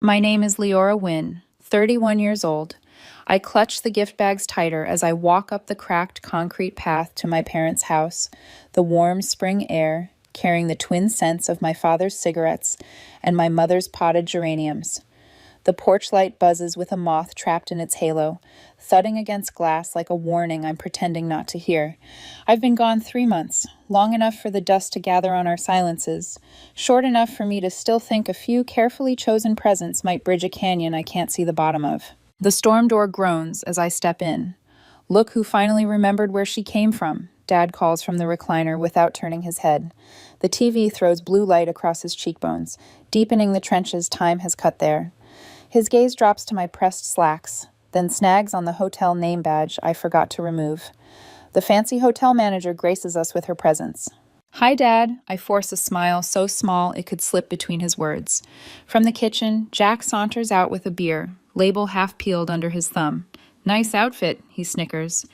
My name is Leora Wynn, 31 years old. I clutch the gift bags tighter as I walk up the cracked concrete path to my parents' house, the warm spring air, carrying the twin scents of my father's cigarettes and my mother's potted geraniums. The porch light buzzes with a moth trapped in its halo, thudding against glass like a warning I'm pretending not to hear. I've been gone 3 months, long enough for the dust to gather on our silences, short enough for me to still think a few carefully chosen presents might bridge a canyon I can't see the bottom of. The storm door groans as I step in. "Look who finally remembered where she came from," Dad calls from the recliner without turning his head. The TV throws blue light across his cheekbones, deepening the trenches time has cut there. His gaze drops to my pressed slacks, then snags on the hotel name badge I forgot to remove. The fancy hotel manager graces us with her presence. "Hi, Dad." I force a smile so small it could slip between his words. From the kitchen, Jack saunters out with a beer, label half peeled under his thumb. "Nice outfit," he snickers.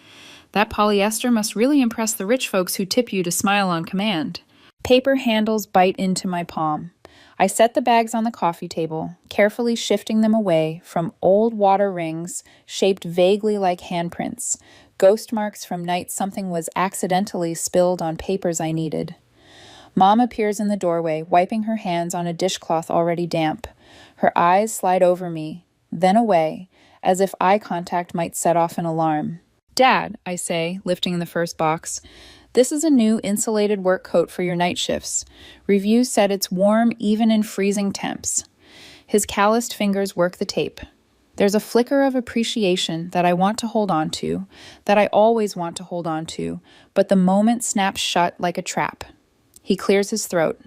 "That polyester must really impress the rich folks who tip you to smile on command." Paper handles bite into my palm. I set the bags on the coffee table, carefully shifting them away from old water rings shaped vaguely like handprints, ghost marks from nights something was accidentally spilled on papers I needed. Mom appears in the doorway, wiping her hands on a dishcloth already damp. Her eyes slide over me, then away, as if eye contact might set off an alarm. "Dad," I say, lifting the first box, "this is a new insulated work coat for your night shifts. Reviews said it's warm even in freezing temps." His calloused fingers work the tape. There's a flicker of appreciation that I want to hold on to, that I always want to hold on to, but the moment snaps shut like a trap. He clears his throat.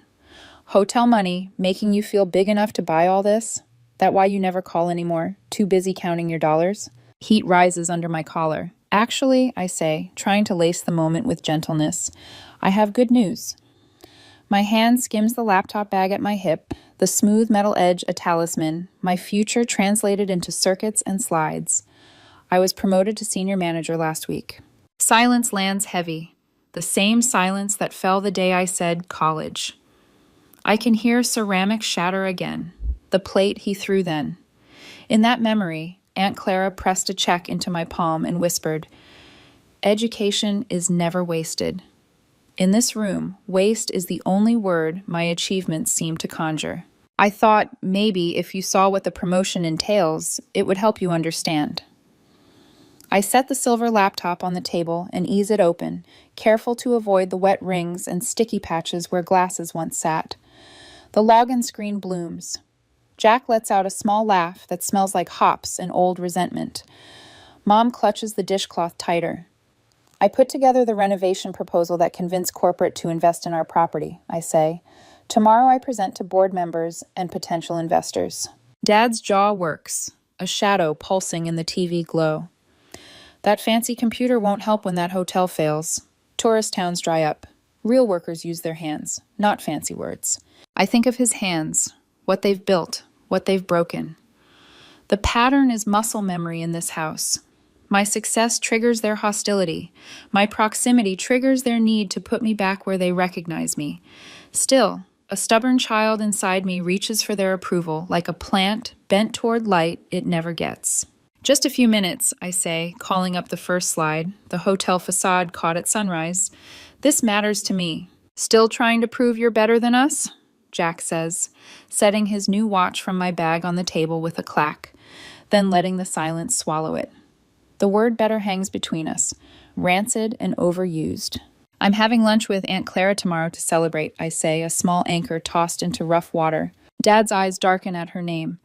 "Hotel money, making you feel big enough to buy all this? That why you never call anymore? Too busy counting your dollars?" Heat rises under my collar. "Actually," I say, trying to lace the moment with gentleness, "I have good news." My hand skims the laptop bag at my hip, the smooth metal edge a talisman, my future translated into circuits and slides. I was promoted to senior manager last week. Silence lands heavy, the same silence that fell the day I said college. I can hear ceramic shatter again, the plate he threw then. In that memory, Aunt Clara pressed a check into my palm and whispered, "Education is never wasted." In this room, waste is the only word my achievements seem to conjure. I thought maybe if you saw what the promotion entails, it would help you understand. I set the silver laptop on the table and ease it open, careful to avoid the wet rings and sticky patches where glasses once sat. The login screen blooms. Jack lets out a small laugh that smells like hops and old resentment. Mom clutches the dishcloth tighter. "I put together the renovation proposal that convinced corporate to invest in our property," I say. "Tomorrow I present to board members and potential investors." Dad's jaw works, a shadow pulsing in the TV glow. "That fancy computer won't help when that hotel fails. Tourist towns dry up. Real workers use their hands, not fancy words." I think of his hands, what they've built, what they've broken. The pattern is muscle memory in this house. My success triggers their hostility. My proximity triggers their need to put me back where they recognize me. Still, a stubborn child inside me reaches for their approval, like a plant bent toward light it never gets. "Just a few minutes," I say, calling up the first slide, the hotel facade caught at sunrise. "This matters to me." "Still trying to prove you're better than us?" Jack says, setting his new watch from my bag on the table with a clack, then letting the silence swallow it. The word better hangs between us, rancid and overused. "I'm having lunch with Aunt Clara tomorrow to celebrate," I say, a small anchor tossed into rough water. Dad's eyes darken at her name.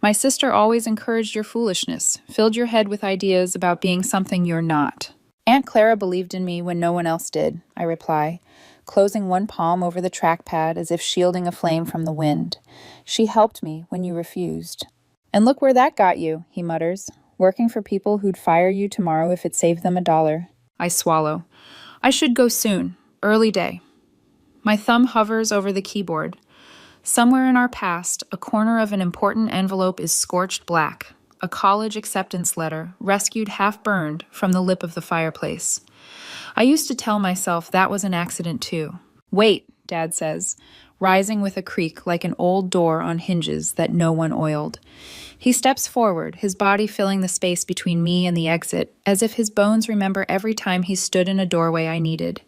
"My sister always encouraged your foolishness, filled your head with ideas about being something you're not." "Aunt Clara believed in me when no one else did," I reply, closing one palm over the trackpad as if shielding a flame from the wind. "She helped me when you refused." "And look where that got you," he mutters, "working for people who'd fire you tomorrow if it saved them $1. I swallow. "I should go soon. Early day." My thumb hovers over the keyboard. Somewhere in our past, a corner of an important envelope is scorched black, a college acceptance letter, rescued half-burned from the lip of the fireplace. I used to tell myself that was an accident too. "Wait," Dad says, rising with a creak like an old door on hinges that no one oiled. He steps forward, his body filling the space between me and the exit, as if his bones remember every time he stood in a doorway I needed.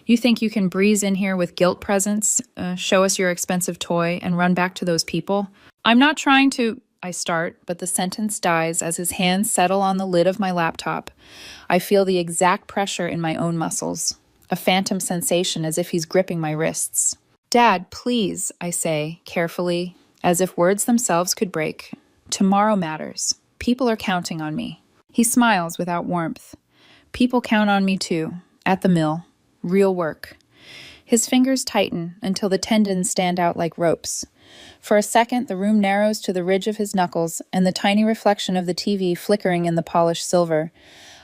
You think you can breeze in here with guilt presents, show us your expensive toy, and run back to those people? I'm not trying to, I start, but the sentence dies as his hands settle on the lid of my laptop. I feel the exact pressure in my own muscles, a phantom sensation as if he's gripping my wrists. Dad, please, I say, carefully, as if words themselves could break. Tomorrow matters. People are counting on me. He smiles without warmth. People count on me too, at the mill. Real work. His fingers tighten until the tendons stand out like ropes. For a second, the room narrows to the ridge of his knuckles and the tiny reflection of the TV flickering in the polished silver.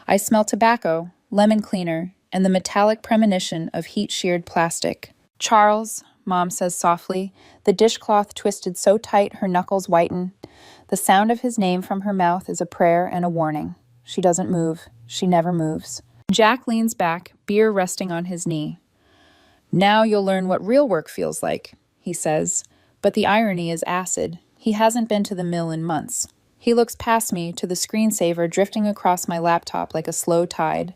I smell tobacco, lemon cleaner, and the metallic premonition of heat-sheared plastic. Charles, Mom says softly, the dishcloth twisted so tight her knuckles whiten. The sound of his name from her mouth is a prayer and a warning. She doesn't move. She never moves. Jack leans back, beer resting on his knee. Now you'll learn what real work feels like, he says. But the irony is acid. He hasn't been to the mill in months. He looks past me to the screensaver drifting across my laptop like a slow tide.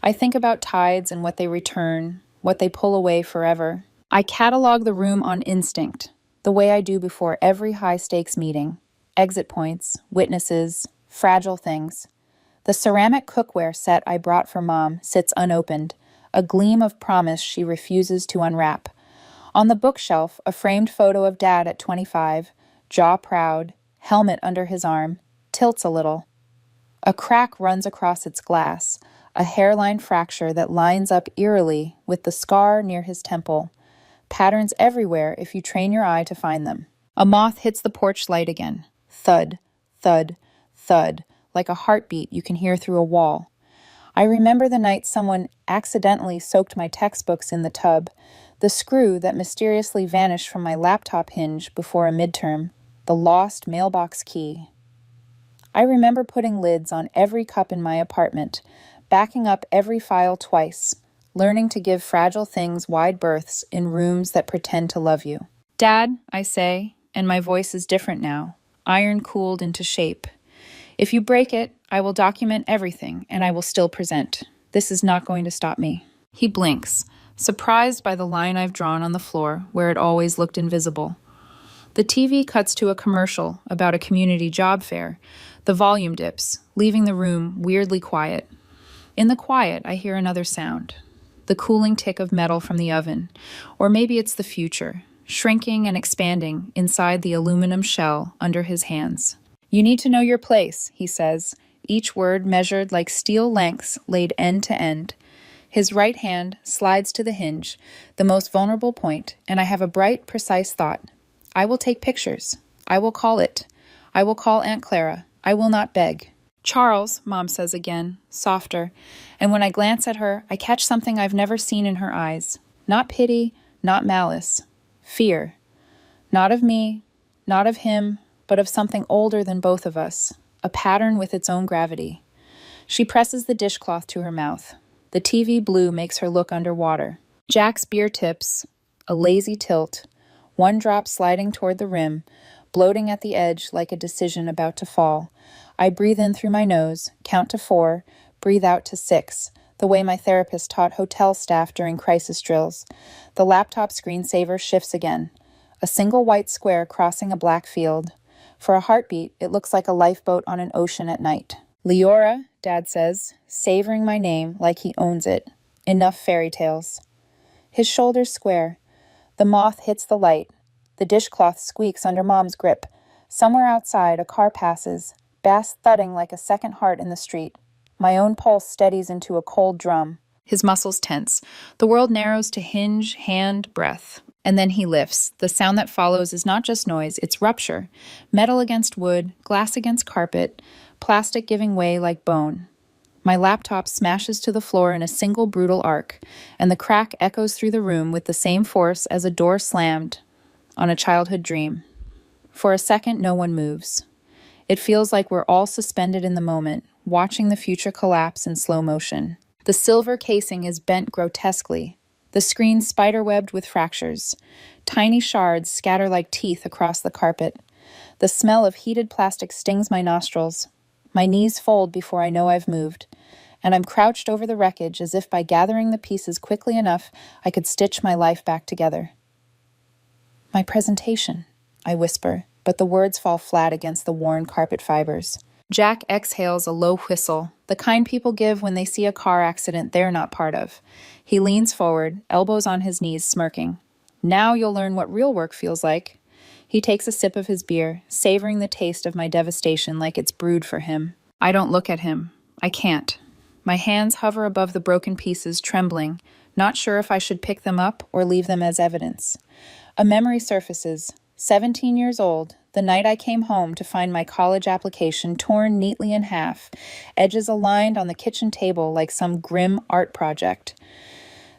I think about tides and what they return, what they pull away forever. I catalog the room on instinct, the way I do before every high-stakes meeting. Exit points, witnesses, fragile things. The ceramic cookware set I brought for Mom sits unopened, a gleam of promise she refuses to unwrap. On the bookshelf, a framed photo of Dad at 25, jaw proud, helmet under his arm, tilts a little. A crack runs across its glass, a hairline fracture that lines up eerily with the scar near his temple. Patterns everywhere if you train your eye to find them. A moth hits the porch light again. Thud, thud, thud, like a heartbeat you can hear through a wall. I remember the night someone accidentally soaked my textbooks in the tub, the screw that mysteriously vanished from my laptop hinge before a midterm, the lost mailbox key. I remember putting lids on every cup in my apartment, backing up every file twice, learning to give fragile things wide berths in rooms that pretend to love you. Dad, I say, and my voice is different now, iron-cooled into shape. If you break it, I will document everything, and I will still present. This is not going to stop me. He blinks, surprised by the line I've drawn on the floor where it always looked invisible. The TV cuts to a commercial about a community job fair. The volume dips, leaving the room weirdly quiet. In the quiet, I hear another sound. The cooling tick of metal from the oven. Or maybe it's the future, shrinking and expanding inside the aluminum shell under his hands. You need to know your place, he says, each word measured like steel lengths laid end to end. His right hand slides to the hinge, the most vulnerable point, and I have a bright, precise thought. I will take pictures. I will call it. I will call Aunt Clara. I will not beg. Charles, Mom says again, softer, and when I glance at her, I catch something I've never seen in her eyes. Not pity, not malice. Fear. Not of me, not of him, but of something older than both of us, a pattern with its own gravity. She presses the dishcloth to her mouth. The TV blue makes her look underwater. Jack's beer tips, a lazy tilt, one drop sliding toward the rim, bloating at the edge like a decision about to fall. I breathe in through my nose, count to 4, breathe out to 6, the way my therapist taught hotel staff during crisis drills. The laptop screensaver shifts again. A single white square crossing a black field. For a heartbeat, it looks like a lifeboat on an ocean at night. Leora, Dad says, savoring my name like he owns it. Enough fairy tales. His shoulders square. The moth hits the light. The dishcloth squeaks under Mom's grip. Somewhere outside, a car passes, bass thudding like a second heart in the street. My own pulse steadies into a cold drum. His muscles tense. The world narrows to hinge, hand, breath. And then he lifts. The sound that follows is not just noise, it's rupture. Metal against wood, glass against carpet, plastic giving way like bone. My laptop smashes to the floor in a single brutal arc, and the crack echoes through the room with the same force as a door slammed on a childhood dream. For a second, no one moves. It feels like we're all suspended in the moment, watching the future collapse in slow motion. The silver casing is bent grotesquely. The the screen spiderwebbed with fractures. Tiny shards scatter like teeth across the carpet. The smell of heated plastic stings my nostrils. My knees fold before I know I've moved, and I'm crouched over the wreckage as if by gathering the pieces quickly enough I could stitch my life back together. My presentation, I whisper, but the words fall flat against the worn carpet fibers. Jack exhales a low whistle, the kind people give when they see a car accident they're not part of. He leans forward, elbows on his knees, smirking. Now you'll learn what real work feels like. He takes a sip of his beer, savoring the taste of my devastation like it's brewed for him. I don't look at him. I can't. My hands hover above the broken pieces, trembling, not sure if I should pick them up or leave them as evidence. A memory surfaces. 17 years old, the night I came home to find my college application torn neatly in half, edges aligned on the kitchen table like some grim art project.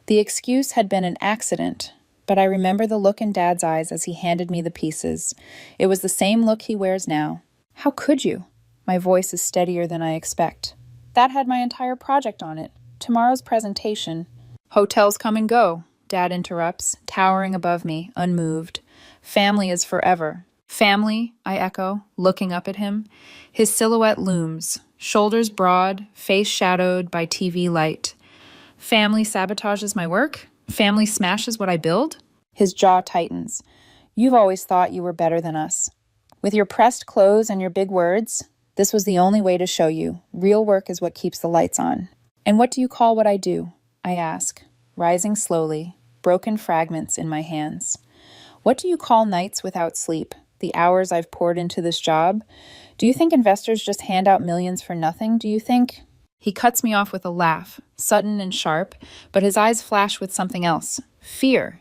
The excuse had been an accident, but I remember the look in Dad's eyes as he handed me the pieces. It was the same look he wears now. How could you? My voice is steadier than I expect. That had my entire project on it. Tomorrow's presentation. Hotels come and go, Dad interrupts, towering above me, unmoved. Family is forever. Family, I echo, looking up at him. His silhouette looms, shoulders broad, face shadowed by TV light. Family sabotages my work? Family smashes what I build? His jaw tightens. You've always thought you were better than us. With your pressed clothes and your big words, this was the only way to show you. Real work is what keeps the lights on. And what do you call what I do? I ask, rising slowly, broken fragments in my hands. What do you call nights without sleep? The hours I've poured into this job? Do you think investors just hand out millions for nothing? Do you think... He cuts me off with a laugh, sudden and sharp, but his eyes flash with something else. Fear.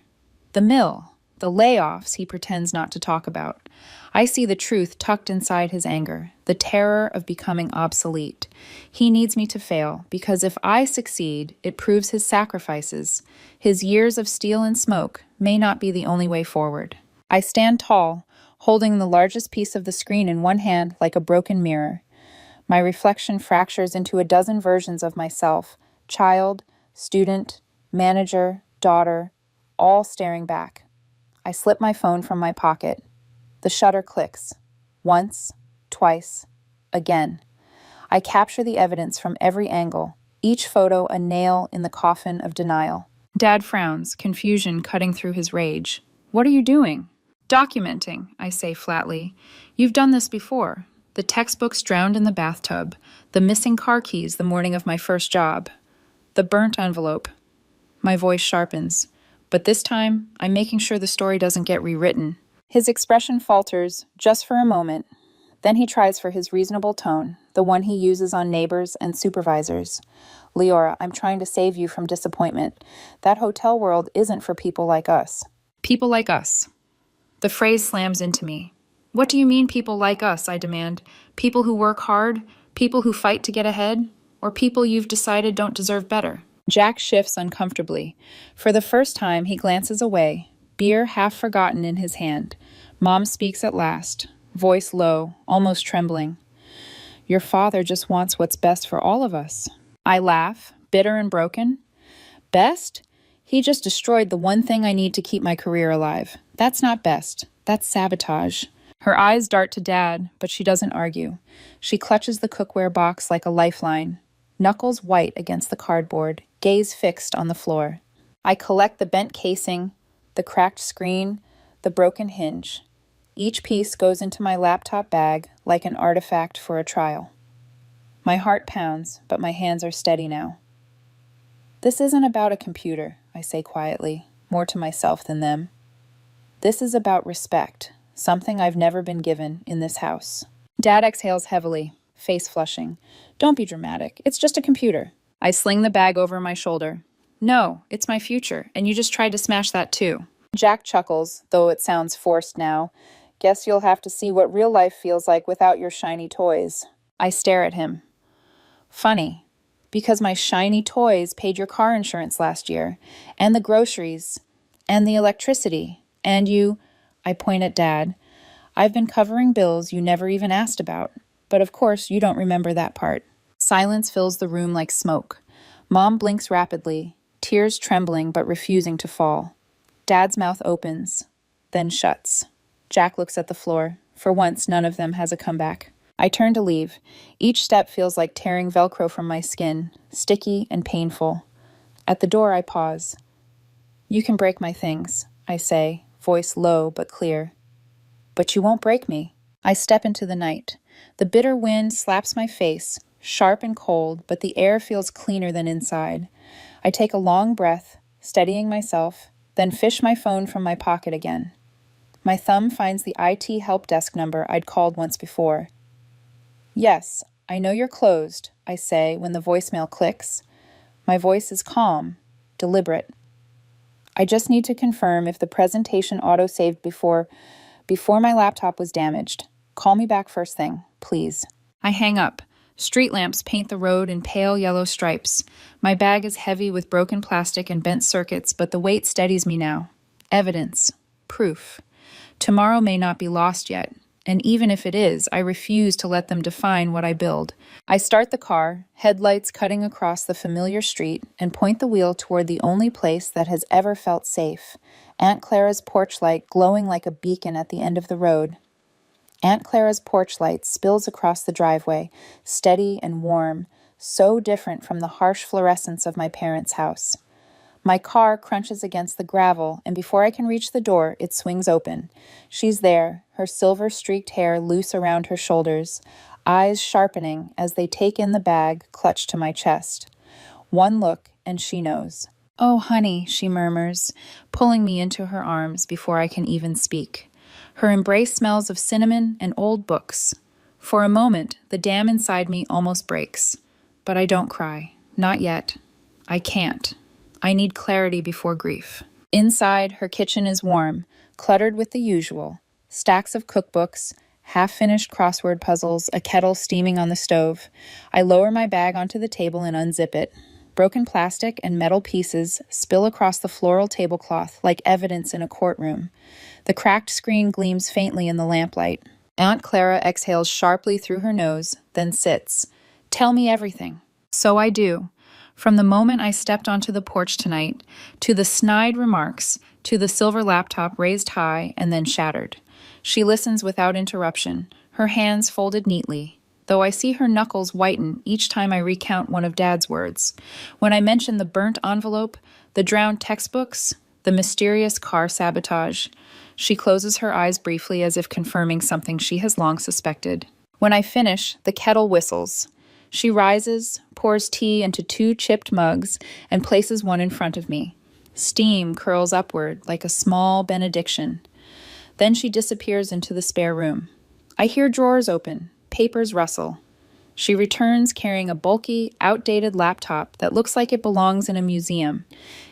The mill. The layoffs he pretends not to talk about. I see the truth tucked inside his anger, the terror of becoming obsolete. He needs me to fail, because if I succeed, it proves his sacrifices. His years of steel and smoke may not be the only way forward. I stand tall, holding the largest piece of the screen in one hand like a broken mirror. My reflection fractures into a dozen versions of myself, child, student, manager, daughter, all staring back. I slip my phone from my pocket. The shutter clicks. Once, twice, again. I capture the evidence from every angle, each photo a nail in the coffin of denial. Dad frowns, confusion cutting through his rage. What are you doing? Documenting, I say flatly. You've done this before. The textbooks drowned in the bathtub, the missing car keys the morning of my first job, the burnt envelope. My voice sharpens, but this time I'm making sure the story doesn't get rewritten. His expression falters, just for a moment. Then he tries for his reasonable tone, the one he uses on neighbors and supervisors. Leora, I'm trying to save you from disappointment. That hotel world isn't for people like us. People like us. The phrase slams into me. What do you mean people like us, I demand? People who work hard? People who fight to get ahead? Or people you've decided don't deserve better? Jack shifts uncomfortably. For the first time, he glances away, beer half forgotten in his hand. Mom speaks at last, voice low, almost trembling. Your father just wants what's best for all of us. I laugh, bitter and broken. Best? He just destroyed the one thing I need to keep my career alive. That's not best. That's sabotage. Her eyes dart to Dad, but she doesn't argue. She clutches the cookware box like a lifeline, knuckles white against the cardboard, gaze fixed on the floor. I collect the bent casing, the cracked screen, the broken hinge. Each piece goes into my laptop bag like an artifact for a trial. My heart pounds, but my hands are steady now. This isn't about a computer, I say quietly, more to myself than them. This is about respect. Something I've never been given in this house. Dad exhales heavily, face flushing. Don't be dramatic. It's just a computer. I sling the bag over my shoulder. No, it's my future, and you just tried to smash that too. Jack chuckles, though it sounds forced now. Guess you'll have to see what real life feels like without your shiny toys. I stare at him. Funny, because my shiny toys paid your car insurance last year, and the groceries, and the electricity, and you... I point at Dad. I've been covering bills you never even asked about, but of course you don't remember that part. Silence fills the room like smoke. Mom blinks rapidly, tears trembling but refusing to fall. Dad's mouth opens, then shuts. Jack looks at the floor. For once, none of them has a comeback. I turn to leave. Each step feels like tearing Velcro from my skin, sticky and painful. At the door, I pause. "You can break my things," I say, voice low but clear. "But you won't break me." I step into the night. The bitter wind slaps my face, sharp and cold, but the air feels cleaner than inside. I take a long breath, steadying myself, then fish my phone from my pocket again. My thumb finds the IT help desk number I'd called once before. "Yes, I know you're closed," I say when the voicemail clicks. My voice is calm, deliberate. "I just need to confirm if the presentation auto-saved before my laptop was damaged. Call me back first thing, please." I hang up. Street lamps paint the road in pale yellow stripes. My bag is heavy with broken plastic and bent circuits, but the weight steadies me now. Evidence. Proof. Tomorrow may not be lost yet, and even if it is, I refuse to let them define what I build. I start the car, headlights cutting across the familiar street, and point the wheel toward the only place that has ever felt safe, Aunt Clara's porch light glowing like a beacon at the end of the road. Aunt Clara's porch light spills across the driveway, steady and warm, so different from the harsh fluorescence of my parents' house. My car crunches against the gravel, and before I can reach the door, it swings open. She's there, her silver-streaked hair loose around her shoulders, eyes sharpening as they take in the bag clutched to my chest. One look, and she knows. "Oh, honey," she murmurs, pulling me into her arms before I can even speak. Her embrace smells of cinnamon and old books. For a moment, the dam inside me almost breaks. But I don't cry. Not yet. I can't. I need clarity before grief. Inside, her kitchen is warm, cluttered with the usual. Stacks of cookbooks, half-finished crossword puzzles, a kettle steaming on the stove. I lower my bag onto the table and unzip it. Broken plastic and metal pieces spill across the floral tablecloth like evidence in a courtroom. The cracked screen gleams faintly in the lamplight. Aunt Clara exhales sharply through her nose, then sits. "Tell me everything." So I do. From the moment I stepped onto the porch tonight, to the snide remarks, to the silver laptop raised high and then shattered. She listens without interruption, her hands folded neatly, though I see her knuckles whiten each time I recount one of Dad's words. When I mention the burnt envelope, the drowned textbooks, the mysterious car sabotage, she closes her eyes briefly as if confirming something she has long suspected. When I finish, the kettle whistles. She rises, pours tea into 2 chipped mugs, and places one in front of me. Steam curls upward like a small benediction. Then she disappears into the spare room. I hear drawers open, papers rustle. She returns carrying a bulky, outdated laptop that looks like it belongs in a museum.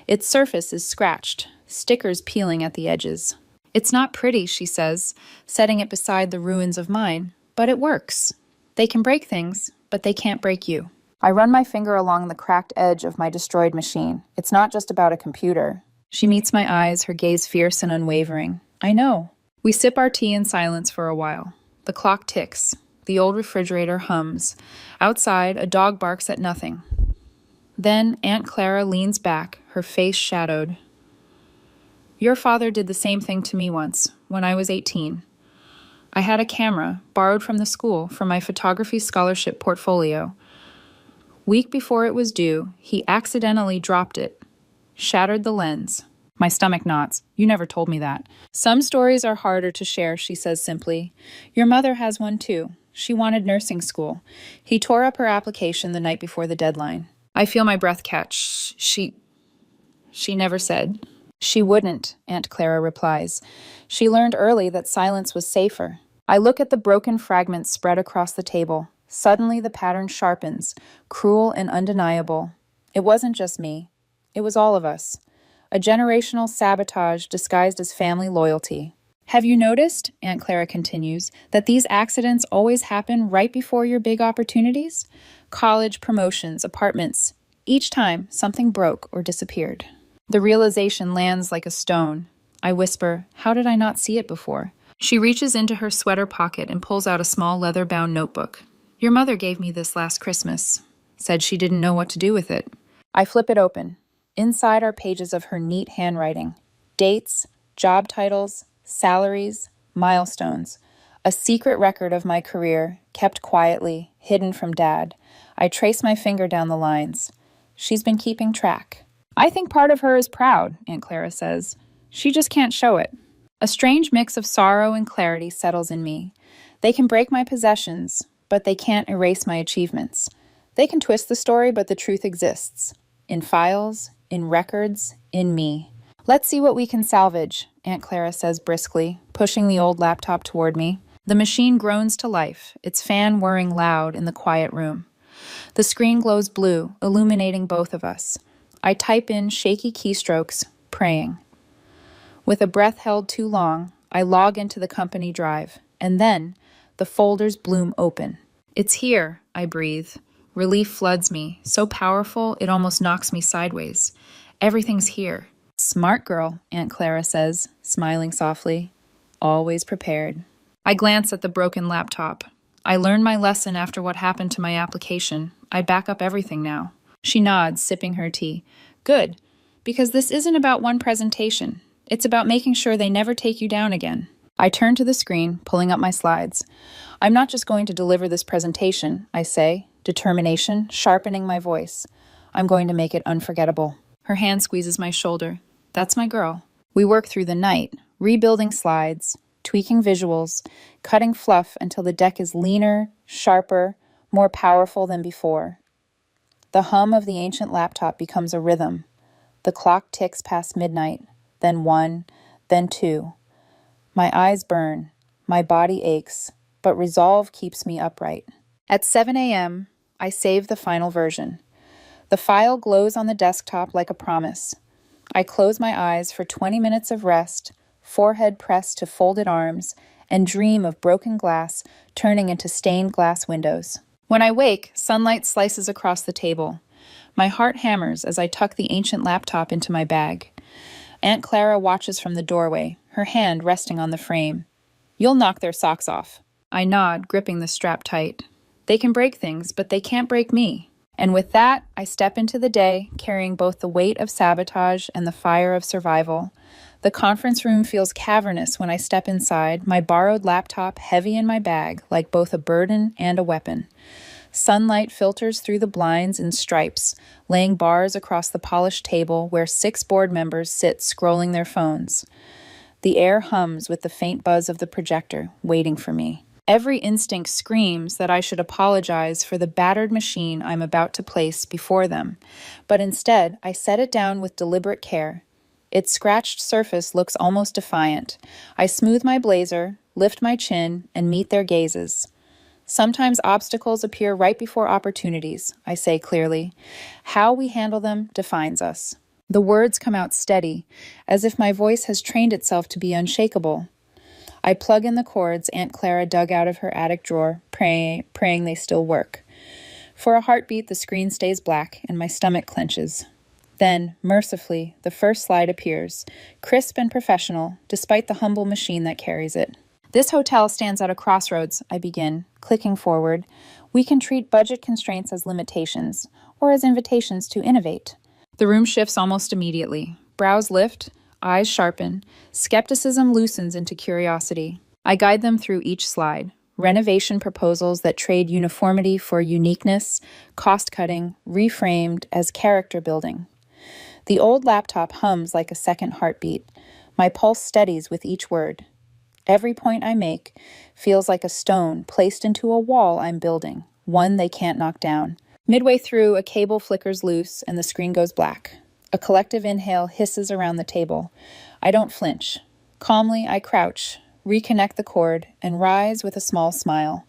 Its surface is scratched, stickers peeling at the edges. "It's not pretty," she says, setting it beside the ruins of mine, "but it works. They can break things, but they can't break you." I run my finger along the cracked edge of my destroyed machine. It's not just about a computer. She meets my eyes, her gaze fierce and unwavering. I know. We sip our tea in silence for a while. The clock ticks. The old refrigerator hums. Outside, a dog barks at nothing. Then Aunt Clara leans back, her face shadowed. "Your father did the same thing to me once, when I was 18. I had a camera, borrowed from the school, for my photography scholarship portfolio. Week before it was due, he accidentally dropped it, shattered the lens." My stomach knots. "You never told me that." "Some stories are harder to share," she says simply. "Your mother has one too. She wanted nursing school. He tore up her application the night before the deadline." I feel my breath catch. She never said. "She wouldn't," Aunt Clara replies. "She learned early that silence was safer." I look at the broken fragments spread across the table. Suddenly the pattern sharpens, cruel and undeniable. It wasn't just me. It was all of us. A generational sabotage disguised as family loyalty. "Have you noticed," Aunt Clara continues, "that these accidents always happen right before your big opportunities? College, promotions, apartments. Each time, something broke or disappeared." The realization lands like a stone. I whisper, "How did I not see it before?" She reaches into her sweater pocket and pulls out a small leather-bound notebook. "Your mother gave me this last Christmas. Said she didn't know what to do with it." I flip it open. Inside are pages of her neat handwriting. Dates, job titles, salaries, milestones. A secret record of my career, kept quietly, hidden from Dad. I trace my finger down the lines. She's been keeping track. I think part of her is proud, Aunt Clara says. She just can't show it. A strange mix of sorrow and clarity settles in me. They can break my possessions, but they can't erase my achievements. They can twist the story, but the truth exists. In files, in records, in me. Let's see what we can salvage, Aunt Clara says briskly, pushing the old laptop toward me. The machine groans to life, its fan whirring loud in the quiet room. The screen glows blue, illuminating both of us. I type in shaky keystrokes, praying. With a breath held too long, I log into the company drive, and then the folders bloom open. It's here, I breathe. Relief floods me, so powerful it almost knocks me sideways. Everything's here. Smart girl, Aunt Clara says, smiling softly. Always prepared. I glance at the broken laptop. I learned my lesson after what happened to my application. I back up everything now. She nods, sipping her tea. Good, because this isn't about one presentation. It's about making sure they never take you down again. I turn to the screen, pulling up my slides. I'm not just going to deliver this presentation, I say, determination, sharpening my voice. I'm going to make it unforgettable. Her hand squeezes my shoulder. That's my girl. We work through the night, rebuilding slides, tweaking visuals, cutting fluff until the deck is leaner, sharper, more powerful than before. The hum of the ancient laptop becomes a rhythm. The clock ticks past midnight, then 1, then 2. My eyes burn, my body aches, but resolve keeps me upright. At 7 a.m., I save the final version. The file glows on the desktop like a promise. I close my eyes for 20 minutes of rest, forehead pressed to folded arms, and dream of broken glass turning into stained glass windows. When I wake, sunlight slices across the table. My heart hammers as I tuck the ancient laptop into my bag. Aunt Clara watches from the doorway, her hand resting on the frame. You'll knock their socks off. I nod, gripping the strap tight. They can break things, but they can't break me. And with that, I step into the day, carrying both the weight of sabotage and the fire of survival. The conference room feels cavernous when I step inside, my borrowed laptop heavy in my bag, like both a burden and a weapon. Sunlight filters through the blinds in stripes, laying bars across the polished table where 6 board members sit scrolling their phones. The air hums with the faint buzz of the projector, waiting for me. Every instinct screams that I should apologize for the battered machine I'm about to place before them, but instead I set it down with deliberate care. Its scratched surface looks almost defiant. I smooth my blazer, lift my chin, and meet their gazes. Sometimes obstacles appear right before opportunities, I say clearly. How we handle them defines us. The words come out steady, as if my voice has trained itself to be unshakable. I plug in the cords Aunt Clara dug out of her attic drawer, praying they still work. For a heartbeat, the screen stays black and my stomach clenches. Then, mercifully, the first slide appears, crisp and professional, despite the humble machine that carries it. This hotel stands at a crossroads, I begin, clicking forward. We can treat budget constraints as limitations, or as invitations to innovate. The room shifts almost immediately. Brows lift, eyes sharpen, skepticism loosens into curiosity. I guide them through each slide. Renovation proposals that trade uniformity for uniqueness, cost-cutting, reframed as character building. The old laptop hums like a second heartbeat. My pulse steadies with each word. Every point I make feels like a stone placed into a wall I'm building, one they can't knock down. Midway through, a cable flickers loose and the screen goes black. A collective inhale hisses around the table. I don't flinch. Calmly, I crouch, reconnect the cord, and rise with a small smile.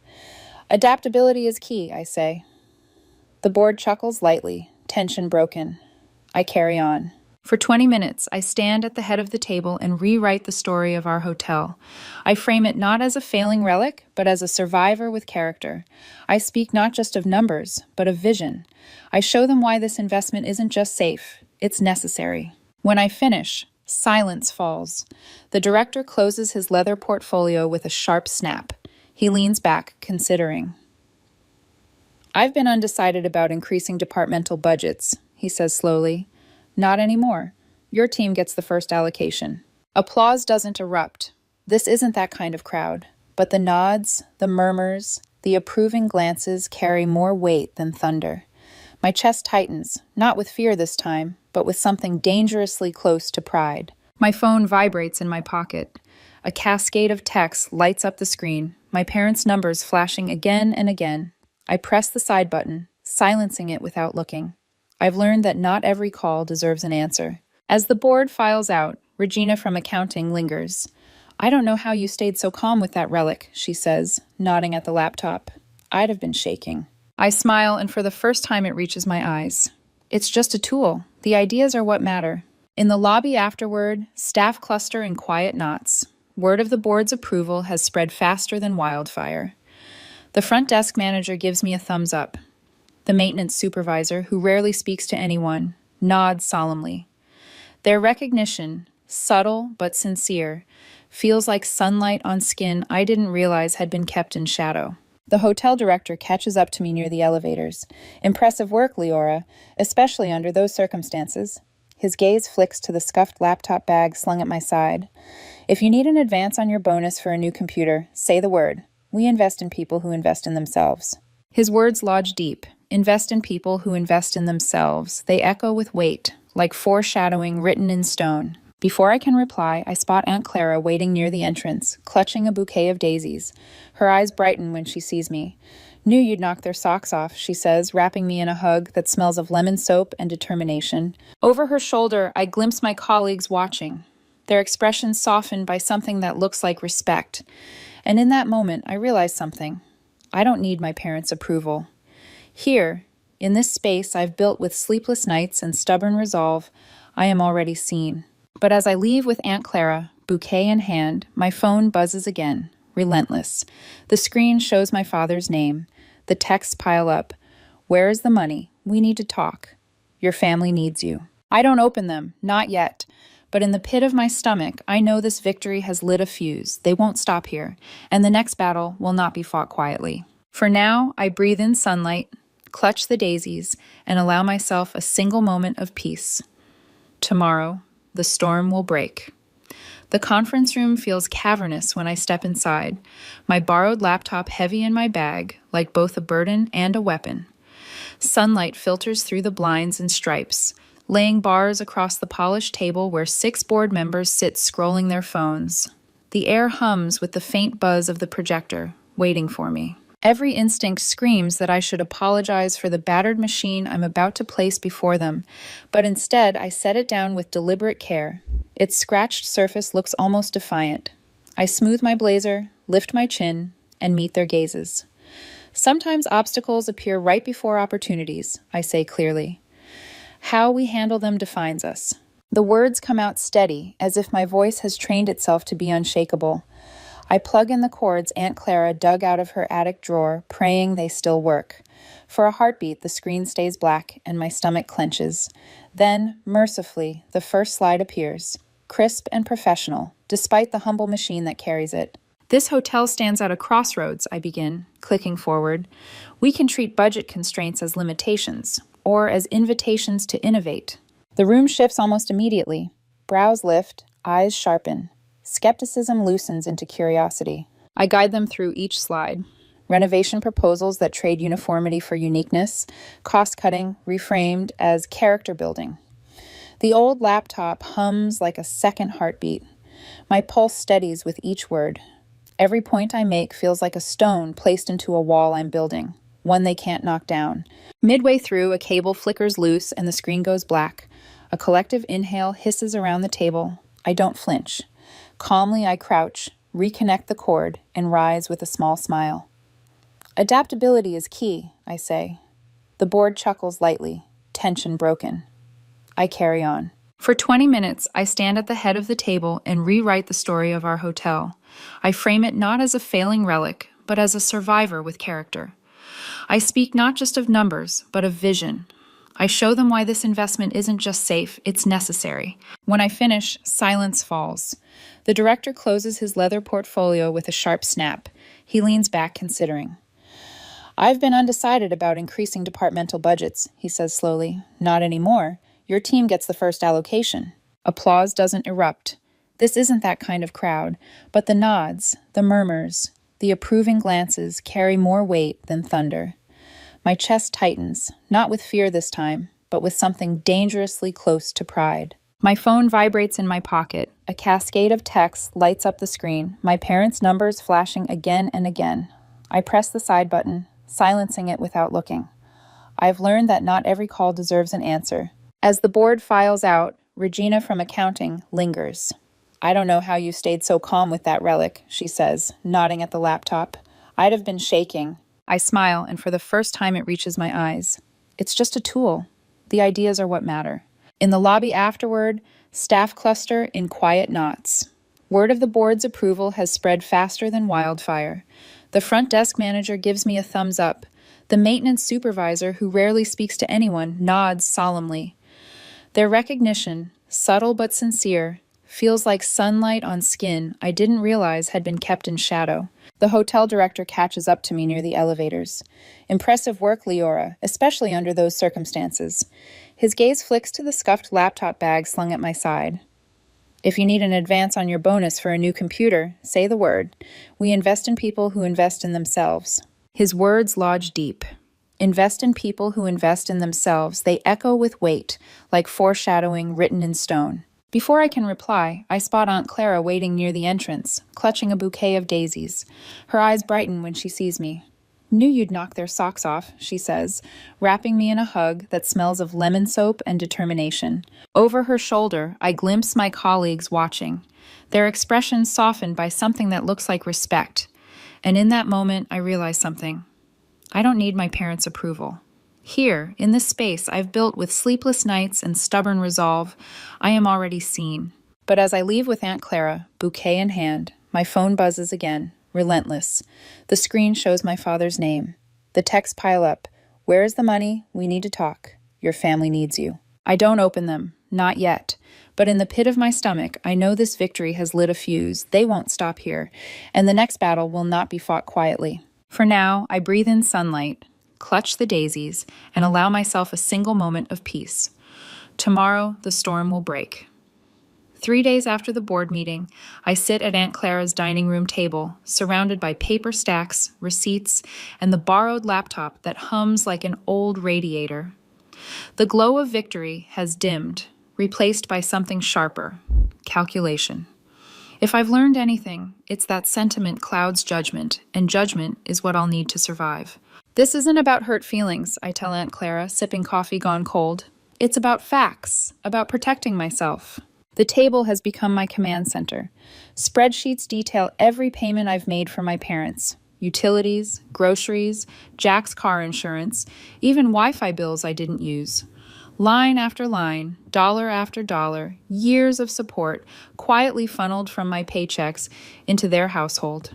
Adaptability is key, I say. The board chuckles lightly, tension broken. I carry on. For 20 minutes, I stand at the head of the table and rewrite the story of our hotel. I frame it not as a failing relic, but as a survivor with character. I speak not just of numbers, but of vision. I show them why this investment isn't just safe, it's necessary. When I finish, silence falls. The director closes his leather portfolio with a sharp snap. He leans back, considering. I've been undecided about increasing departmental budgets, he says slowly. Not anymore. Your team gets the first allocation. Applause doesn't erupt. This isn't that kind of crowd. But the nods, the murmurs, the approving glances carry more weight than thunder. My chest tightens, not with fear this time, but with something dangerously close to pride. My phone vibrates in my pocket. A cascade of texts lights up the screen, my parents' numbers flashing again and again. I press the side button, silencing it without looking. I've learned that not every call deserves an answer. As the board files out, Regina from accounting lingers. I don't know how you stayed so calm with that relic, she says, nodding at the laptop. I'd have been shaking. I smile, and for the first time it reaches my eyes. It's just a tool. The ideas are what matter. In the lobby afterward, staff cluster in quiet knots. Word of the board's approval has spread faster than wildfire. The front desk manager gives me a thumbs up. The maintenance supervisor, who rarely speaks to anyone, nods solemnly. Their recognition, subtle but sincere, feels like sunlight on skin I didn't realize had been kept in shadow. The hotel director catches up to me near the elevators. Impressive work, Leora, especially under those circumstances. His gaze flicks to the scuffed laptop bag slung at my side. If you need an advance on your bonus for a new computer, say the word. We invest in people who invest in themselves. His words lodge deep. Invest in people who invest in themselves. They echo with weight, like foreshadowing written in stone. Before I can reply, I spot Aunt Clara waiting near the entrance, clutching a bouquet of daisies. Her eyes brighten when she sees me. Knew you'd knock their socks off, she says, wrapping me in a hug that smells of lemon soap and determination. Over her shoulder, I glimpse my colleagues watching, their expressions softened by something that looks like respect. And in that moment, I realize something. I don't need my parents' approval. Here, in this space I've built with sleepless nights and stubborn resolve, I am already seen. But as I leave with Aunt Clara, bouquet in hand, my phone buzzes again, relentless. The screen shows my father's name. The texts pile up. Where is the money? We need to talk. Your family needs you. I don't open them, not yet. But in the pit of my stomach, I know this victory has lit a fuse. They won't stop here, and the next battle will not be fought quietly. For now, I breathe in sunlight, clutch the daisies, and allow myself a single moment of peace. Tomorrow, the storm will break. The conference room feels cavernous when I step inside, my borrowed laptop heavy in my bag, like both a burden and a weapon. Sunlight filters through the blinds and stripes, laying bars across the polished table where 6 board members sit scrolling their phones. The air hums with the faint buzz of the projector, waiting for me. Every instinct screams that I should apologize for the battered machine I'm about to place before them, but instead I set it down with deliberate care. Its scratched surface looks almost defiant. I smooth my blazer, lift my chin, and meet their gazes. Sometimes obstacles appear right before opportunities, I say clearly. How we handle them defines us. The words come out steady, as if my voice has trained itself to be unshakable. I plug in the cords Aunt Clara dug out of her attic drawer, praying they still work. For a heartbeat, the screen stays black and my stomach clenches. Then, mercifully, the first slide appears, crisp and professional, despite the humble machine that carries it. This hotel stands at a crossroads, I begin, clicking forward. We can treat budget constraints as limitations, or as invitations to innovate. The room shifts almost immediately. Brows lift, eyes sharpen. Skepticism loosens into curiosity. I guide them through each slide. Renovation proposals that trade uniformity for uniqueness, cost-cutting reframed as character building. The old laptop hums like a second heartbeat. My pulse steadies with each word. Every point I make feels like a stone placed into a wall I'm building, one they can't knock down. Midway through, a cable flickers loose and the screen goes black. A collective inhale hisses around the table. I don't flinch. Calmly, I crouch, reconnect the cord, and rise with a small smile. Adaptability is key, I say. The board chuckles lightly, tension broken. I carry on. For 20 minutes, I stand at the head of the table and rewrite the story of our hotel. I frame it not as a failing relic, but as a survivor with character. I speak not just of numbers, but of vision. I show them why this investment isn't just safe, it's necessary. When I finish, silence falls. The director closes his leather portfolio with a sharp snap. He leans back, considering. I've been undecided about increasing departmental budgets, he says slowly. Not anymore. Your team gets the first allocation. Applause doesn't erupt. This isn't that kind of crowd, but the nods, the murmurs, the approving glances carry more weight than thunder. My chest tightens, not with fear this time, but with something dangerously close to pride. My phone vibrates in my pocket. A cascade of texts lights up the screen, my parents' numbers flashing again and again. I press the side button, silencing it without looking. I've learned that not every call deserves an answer. As the board files out, Regina from accounting lingers. I don't know how you stayed so calm with that relic, she says, nodding at the laptop. I'd have been shaking. I smile, and for the first time it reaches my eyes. It's just a tool. The ideas are what matter. In the lobby afterward, staff cluster in quiet knots. Word of the board's approval has spread faster than wildfire. The front desk manager gives me a thumbs up. The maintenance supervisor, who rarely speaks to anyone, nods solemnly. Their recognition, subtle but sincere, feels like sunlight on skin I didn't realize had been kept in shadow. The hotel director catches up to me near the elevators. Impressive work, Leora, especially under those circumstances. His gaze flicks to the scuffed laptop bag slung at my side. If you need an advance on your bonus for a new computer, say the word. We invest in people who invest in themselves. His words lodge deep. Invest in people who invest in themselves. They echo with weight, like foreshadowing written in stone. Before I can reply, I spot Aunt Clara waiting near the entrance, clutching a bouquet of daisies. Her eyes brighten when she sees me. Knew you'd knock their socks off, she says, wrapping me in a hug that smells of lemon soap and determination. Over her shoulder, I glimpse my colleagues watching, their expressions softened by something that looks like respect. And in that moment, I realize something. I don't need my parents' approval. Here, in this space I've built with sleepless nights and stubborn resolve, I am already seen. But as I leave with Aunt Clara, bouquet in hand, my phone buzzes again, relentless. The screen shows my father's name. The texts pile up. Where is the money? We need to talk. Your family needs you. I don't open them, not yet. But in the pit of my stomach, I know this victory has lit a fuse. They won't stop here, and the next battle will not be fought quietly. For now, I breathe in sunlight, clutch the daisies, and allow myself a single moment of peace. Tomorrow, the storm will break. 3 days after the board meeting, I sit at Aunt Clara's dining room table, surrounded by paper stacks, receipts, and the borrowed laptop that hums like an old radiator. The glow of victory has dimmed, replaced by something sharper: calculation. If I've learned anything, it's that sentiment clouds judgment, and judgment is what I'll need to survive. This isn't about hurt feelings, I tell Aunt Clara, sipping coffee gone cold. It's about facts, about protecting myself. The table has become my command center. Spreadsheets detail every payment I've made for my parents. Utilities, groceries, Jack's car insurance, even Wi-Fi bills I didn't use. Line after line, dollar after dollar, years of support quietly funneled from my paychecks into their household.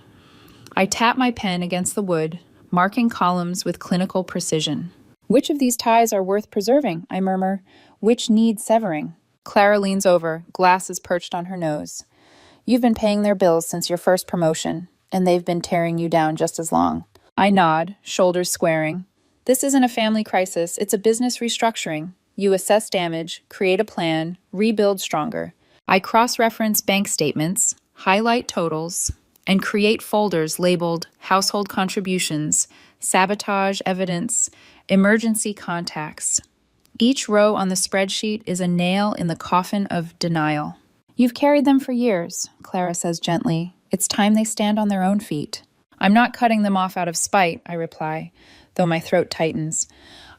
I tap my pen against the wood, marking columns with clinical precision. Which of these ties are worth preserving? I murmur. Which need severing? Clara leans over, glasses perched on her nose. You've been paying their bills since your first promotion, and they've been tearing you down just as long. I nod, shoulders squaring. This isn't a family crisis, it's a business restructuring. You assess damage, create a plan, rebuild stronger. I cross-reference bank statements, highlight totals, and create folders labeled household contributions, sabotage evidence, emergency contacts. Each row on the spreadsheet is a nail in the coffin of denial. You've carried them for years, Clara says gently. It's time they stand on their own feet. I'm not cutting them off out of spite, I reply, though my throat tightens.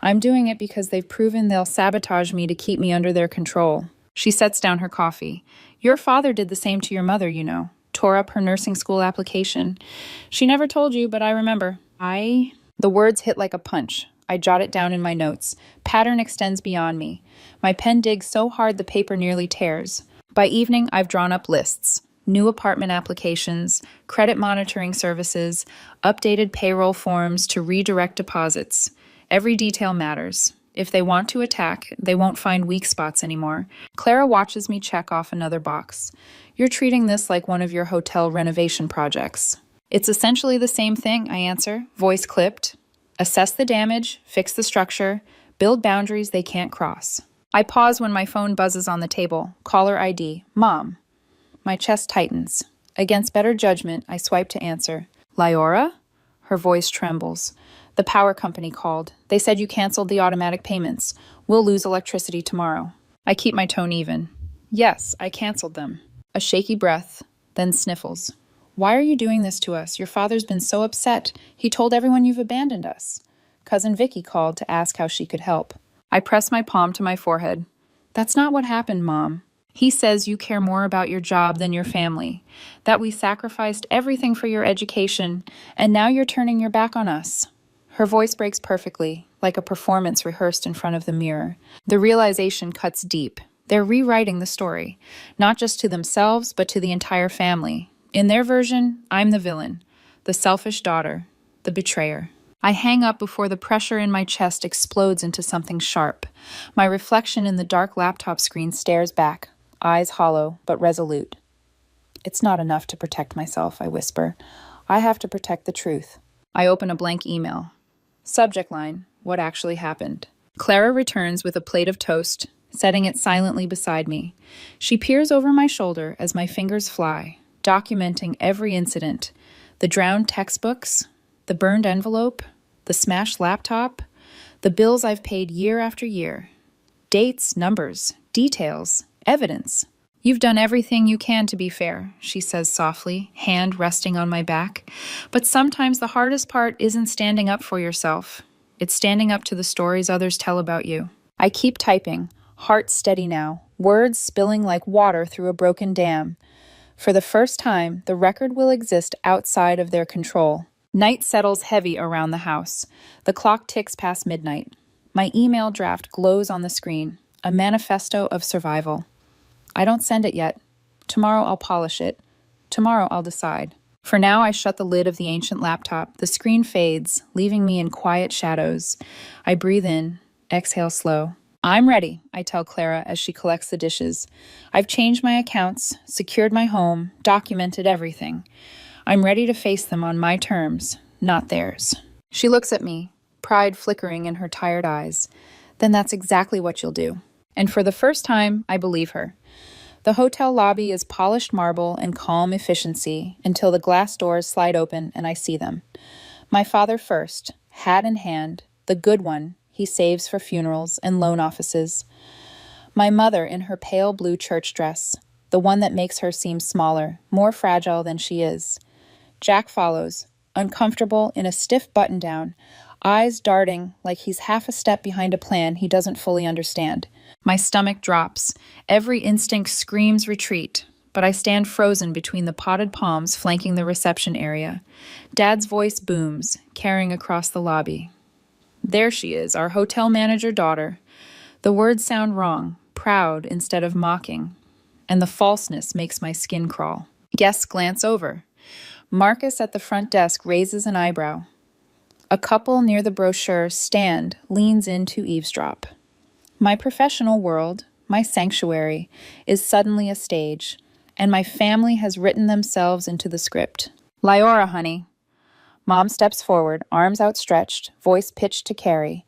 I'm doing it because they've proven they'll sabotage me to keep me under their control. She sets down her coffee. Your father did the same to your mother, you know. Tore up her nursing school application. She never told you, but I remember. The words hit like a punch. I jot it down in my notes. Pattern extends beyond me. My pen digs so hard the paper nearly tears. By evening, I've drawn up lists. New apartment applications, credit monitoring services, updated payroll forms to redirect deposits. Every detail matters. If they want to attack, they won't find weak spots anymore. Clara watches me check off another box. You're treating this like one of your hotel renovation projects. It's essentially the same thing, I answer, voice clipped. Assess the damage, fix the structure, build boundaries they can't cross. I pause when my phone buzzes on the table. Caller ID. Mom. My chest tightens. Against better judgment, I swipe to answer. Lyora? Her voice trembles. The power company called. They said you canceled the automatic payments. We'll lose electricity tomorrow. I keep my tone even. Yes, I canceled them. A shaky breath, then sniffles. Why are you doing this to us? Your father's been so upset. He told everyone you've abandoned us. Cousin Vicky called to ask how she could help. I press my palm to my forehead. That's not what happened, Mom. He says you care more about your job than your family, that we sacrificed everything for your education, and now you're turning your back on us. Her voice breaks perfectly, like a performance rehearsed in front of the mirror. The realization cuts deep. They're rewriting the story, not just to themselves, but to the entire family. In their version, I'm the villain, the selfish daughter, the betrayer. I hang up before the pressure in my chest explodes into something sharp. My reflection in the dark laptop screen stares back, eyes hollow but resolute. It's not enough to protect myself, I whisper. I have to protect the truth. I open a blank email. Subject line, what actually happened. Clara returns with a plate of toast, setting it silently beside me. She peers over my shoulder as my fingers fly, documenting every incident. The drowned textbooks, the burned envelope, the smashed laptop, the bills I've paid year after year. Dates, numbers, details, evidence. You've done everything you can to be fair, she says softly, hand resting on my back. But sometimes the hardest part isn't standing up for yourself. It's standing up to the stories others tell about you. I keep typing, heart steady now, words spilling like water through a broken dam. For the first time, the record will exist outside of their control. Night settles heavy around the house. The clock ticks past midnight. My email draft glows on the screen, a manifesto of survival. I don't send it yet. Tomorrow I'll polish it. Tomorrow I'll decide. For now, I shut the lid of the ancient laptop. The screen fades, leaving me in quiet shadows. I breathe in, exhale slow. I'm ready, I tell Clara as she collects the dishes. I've changed my accounts, secured my home, documented everything. I'm ready to face them on my terms, not theirs. She looks at me, pride flickering in her tired eyes. Then that's exactly what you'll do. And for the first time, I believe her. The hotel lobby is polished marble and calm efficiency until the glass doors slide open and I see them. My father first, hat in hand, the good one he saves for funerals and loan offices. My mother in her pale blue church dress, the one that makes her seem smaller, more fragile than she is. Jack follows, uncomfortable in a stiff button-down, eyes darting like he's half a step behind a plan he doesn't fully understand. My stomach drops. Every instinct screams retreat, but I stand frozen between the potted palms flanking the reception area. Dad's voice booms, carrying across the lobby. There she is, our hotel manager daughter. The words sound wrong, proud instead of mocking, and the falseness makes my skin crawl. Guests glance over. Marcus at the front desk raises an eyebrow. A couple near the brochure stand, leans in to eavesdrop. My professional world, my sanctuary, is suddenly a stage, and my family has written themselves into the script. Lyora, honey. Mom steps forward, arms outstretched, voice pitched to Carrie.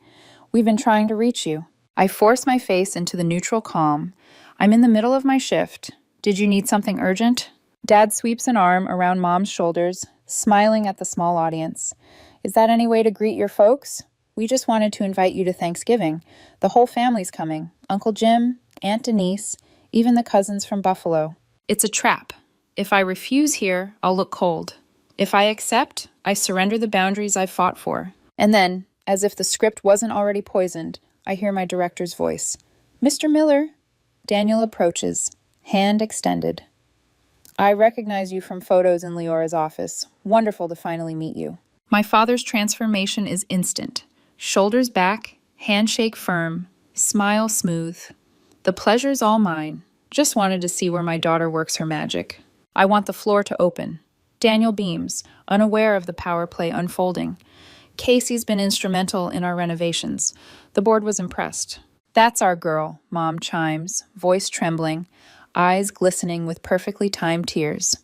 We've been trying to reach you. I force my face into the neutral calm. I'm in the middle of my shift. Did you need something urgent? Dad sweeps an arm around Mom's shoulders, smiling at the small audience. Is that any way to greet your folks? We just wanted to invite you to Thanksgiving. The whole family's coming. Uncle Jim, Aunt Denise, even the cousins from Buffalo. It's a trap. If I refuse here, I'll look cold. If I accept, I surrender the boundaries I've fought for. And then, as if the script wasn't already poisoned, I hear my director's voice. Mr. Miller. Daniel approaches, hand extended. I recognize you from photos in Leora's office. Wonderful to finally meet you. My father's transformation is instant. Shoulders back, handshake firm, smile smooth. The pleasure's all mine. Just wanted to see where my daughter works her magic. I want the floor to open. Daniel beams, unaware of the power play unfolding. Casey's been instrumental in our renovations. The board was impressed. That's our girl, Mom chimes, voice trembling, eyes glistening with perfectly timed tears.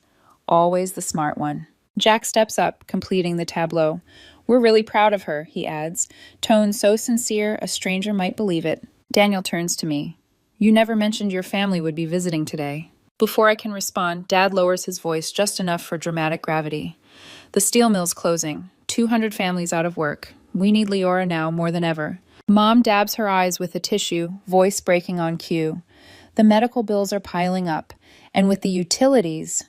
Always the smart one. Jack steps up, completing the tableau. We're really proud of her, he adds, tone so sincere a stranger might believe it. Daniel turns to me. You never mentioned your family would be visiting today. Before I can respond, Dad lowers his voice just enough for dramatic gravity. The steel mill's closing. 200 families out of work. We need Leora now more than ever. Mom dabs her eyes with a tissue, voice breaking on cue. The medical bills are piling up, and with the utilities,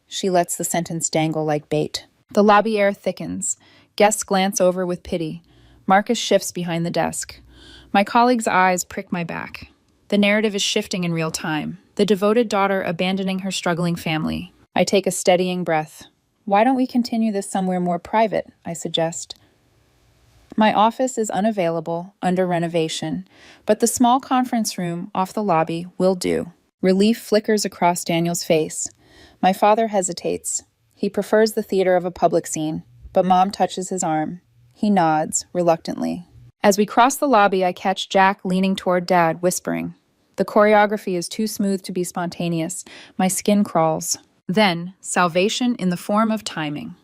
she lets the sentence dangle like bait. The lobby air thickens. Guests glance over with pity. Marcus shifts behind the desk. My colleague's eyes prick my back. The narrative is shifting in real time. The devoted daughter abandoning her struggling family. I take a steadying breath. Why don't we continue this somewhere more private? I suggest. My office is unavailable, under renovation, but the small conference room off the lobby will do. Relief flickers across Daniel's face. My father hesitates. He prefers the theater of a public scene, but Mom touches his arm. He nods, reluctantly. As we cross the lobby, I catch Jack leaning toward Dad, whispering. The choreography is too smooth to be spontaneous. My skin crawls. Then, salvation in the form of timing.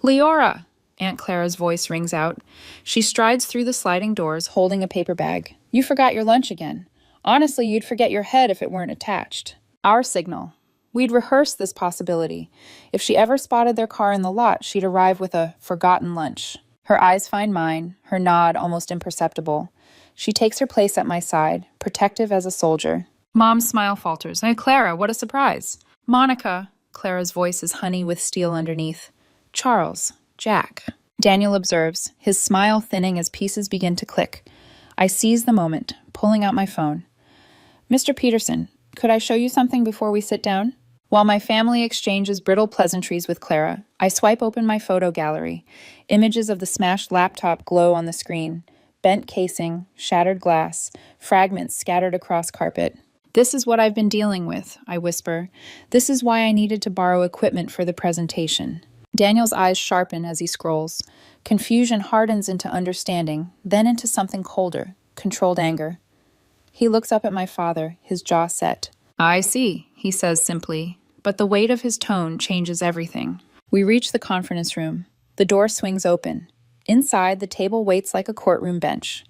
Leora! Aunt Clara's voice rings out. She strides through the sliding doors, holding a paper bag. You forgot your lunch again. Honestly, you'd forget your head if it weren't attached. Our signal. We'd rehearsed this possibility. If she ever spotted their car in the lot, she'd arrive with a forgotten lunch. Her eyes find mine, her nod almost imperceptible. She takes her place at my side, protective as a soldier. Mom's smile falters. Hey, Clara, what a surprise. Monica. Clara's voice is honey with steel underneath. Charles. Jack. Daniel observes, his smile thinning as pieces begin to click. I seize the moment, pulling out my phone. Mr. Peterson, could I show you something before we sit down? While my family exchanges brittle pleasantries with Clara, I swipe open my photo gallery. Images of the smashed laptop glow on the screen. Bent casing, shattered glass, fragments scattered across carpet. This is what I've been dealing with, I whisper. This is why I needed to borrow equipment for the presentation. Daniel's eyes sharpen as he scrolls. Confusion hardens into understanding, then into something colder, controlled anger. He looks up at my father, his jaw set. I see, he says simply, but the weight of his tone changes everything. We reach the conference room. The door swings open. Inside, the table waits like a courtroom bench.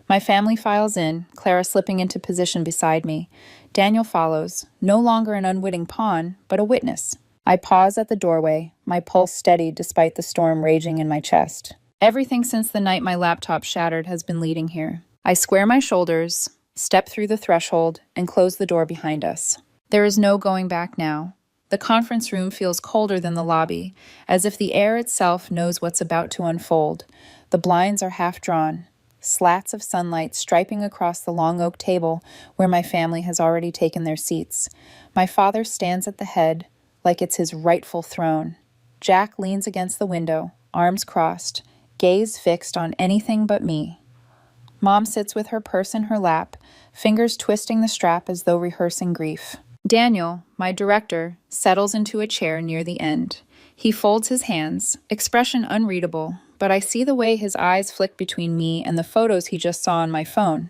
My family files in, Clara slipping into position beside me. Daniel follows, no longer an unwitting pawn, but a witness. I pause at the doorway, my pulse steady despite the storm raging in my chest. Everything since the night my laptop shattered has been leading here. I square my shoulders, step through the threshold, and close the door behind us. There is no going back now. The conference room feels colder than the lobby, as if the air itself knows what's about to unfold. The blinds are half drawn, slats of sunlight striping across the long oak table where my family has already taken their seats. My father stands at the head, like it's his rightful throne. Jack leans against the window, arms crossed, gaze fixed on anything but me. Mom sits with her purse in her lap, fingers twisting the strap as though rehearsing grief. Daniel, my director, settles into a chair near the end. He folds his hands, expression unreadable, but I see the way his eyes flick between me and the photos he just saw on my phone.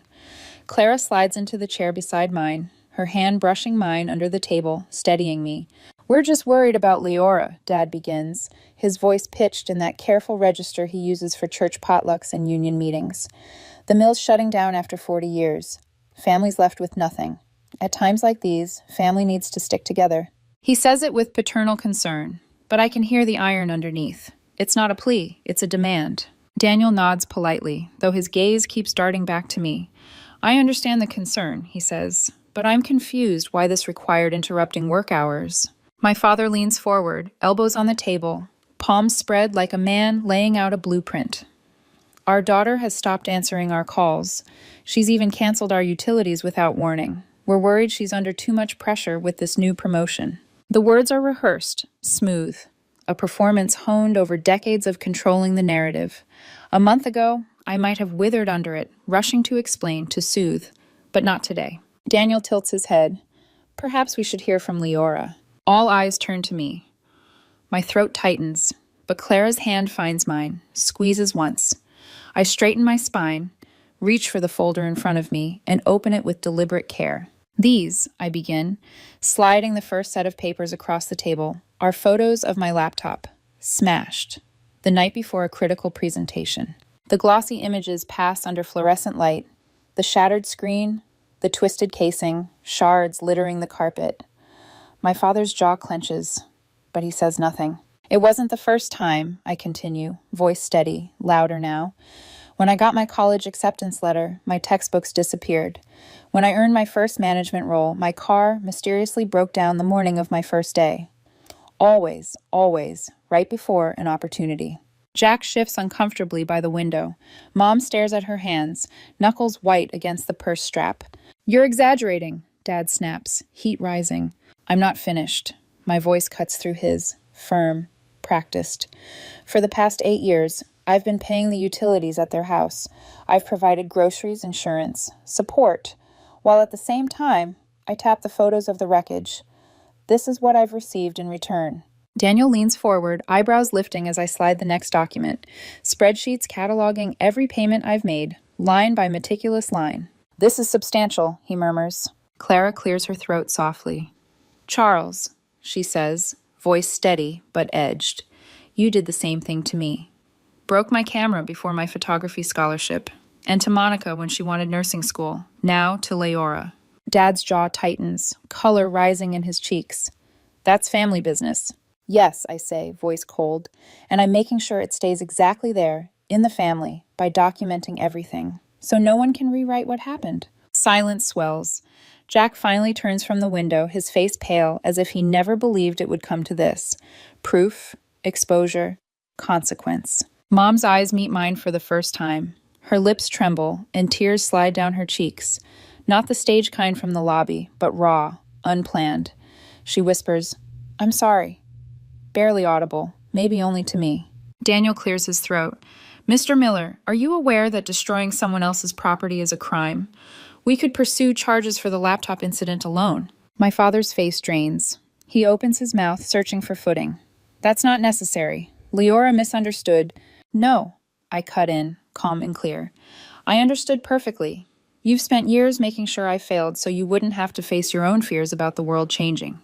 Clara slides into the chair beside mine, her hand brushing mine under the table, steadying me. We're just worried about Leora, Dad begins, his voice pitched in that careful register he uses for church potlucks and union meetings. The mill's shutting down after 40 years. Family's left with nothing. At times like these, family needs to stick together. He says it with paternal concern, but I can hear the iron underneath. It's not a plea, it's a demand. Daniel nods politely, though his gaze keeps darting back to me. I understand the concern, he says, but I'm confused why this required interrupting work hours. My father leans forward, elbows on the table, palms spread like a man laying out a blueprint. Our daughter has stopped answering our calls. She's even canceled our utilities without warning. We're worried she's under too much pressure with this new promotion. The words are rehearsed, smooth, a performance honed over decades of controlling the narrative. A month ago, I might have withered under it, rushing to explain, to soothe, but not today. Daniel tilts his head. Perhaps we should hear from Leora. All eyes turn to me. My throat tightens, but Clara's hand finds mine, squeezes once. I straighten my spine, reach for the folder in front of me, and open it with deliberate care. These, I begin, sliding the first set of papers across the table, are photos of my laptop, smashed, the night before a critical presentation. The glossy images pass under fluorescent light, The shattered screen, the twisted casing, shards littering the carpet. My father's jaw clenches, but he says nothing. It wasn't the first time, I continue, voice steady, louder now. When I got my college acceptance letter, my textbooks disappeared. When I earned my first management role, my car mysteriously broke down the morning of my first day. Always, always, right before an opportunity. Jack shifts uncomfortably by the window. Mom stares at her hands, knuckles white against the purse strap. You're exaggerating, Dad snaps, heat rising. I'm not finished. My voice cuts through his, firm, practiced. For the past 8 years, I've been paying the utilities at their house. I've provided groceries, insurance, support, while at the same time, I tap the photos of the wreckage. This is what I've received in return. Daniel leans forward, eyebrows lifting as I slide the next document. Spreadsheets cataloging every payment I've made, line by meticulous line. This is substantial, he murmurs. Clara clears her throat softly. Charles, she says, voice steady but edged. You did the same thing to me. Broke my camera before my photography scholarship. And to Monica when she wanted nursing school. Now to Leora. Dad's jaw tightens, color rising in his cheeks. That's family business. Yes, I say, voice cold, and I'm making sure it stays exactly there, in the family, by documenting everything, so no one can rewrite what happened. Silence swells. Jack finally turns from the window, his face pale, as if he never believed it would come to this. Proof, exposure, consequence. Mom's eyes meet mine for the first time. Her lips tremble, and tears slide down her cheeks. Not the stage kind from the lobby, but raw, unplanned. She whispers, I'm sorry. Barely audible, maybe only to me. Daniel clears his throat. Mr. Miller, are you aware that destroying someone else's property is a crime? We could pursue charges for the laptop incident alone. My father's face drains. He opens his mouth, searching for footing. That's not necessary. Leora misunderstood. No, I cut in, calm and clear. I understood perfectly. You've spent years making sure I failed so you wouldn't have to face your own fears about the world changing.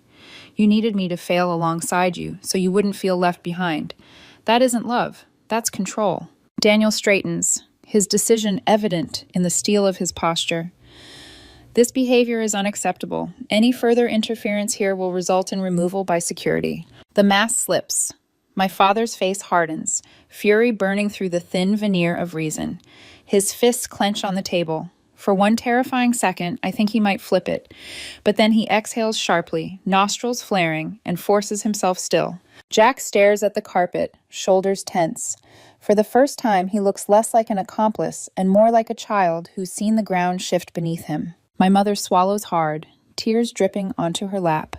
You needed me to fail alongside you so you wouldn't feel left behind. That isn't love. That's control. Daniel straightens, his decision evident in the steel of his posture. This behavior is unacceptable. Any further interference here will result in removal by security. The mask slips. My father's face hardens, fury burning through the thin veneer of reason. His fists clench on the table. For one terrifying second, I think he might flip it. But then he exhales sharply, nostrils flaring, and forces himself still. Jack stares at the carpet, shoulders tense. For the first time, he looks less like an accomplice and more like a child who's seen the ground shift beneath him. My mother swallows hard, tears dripping onto her lap.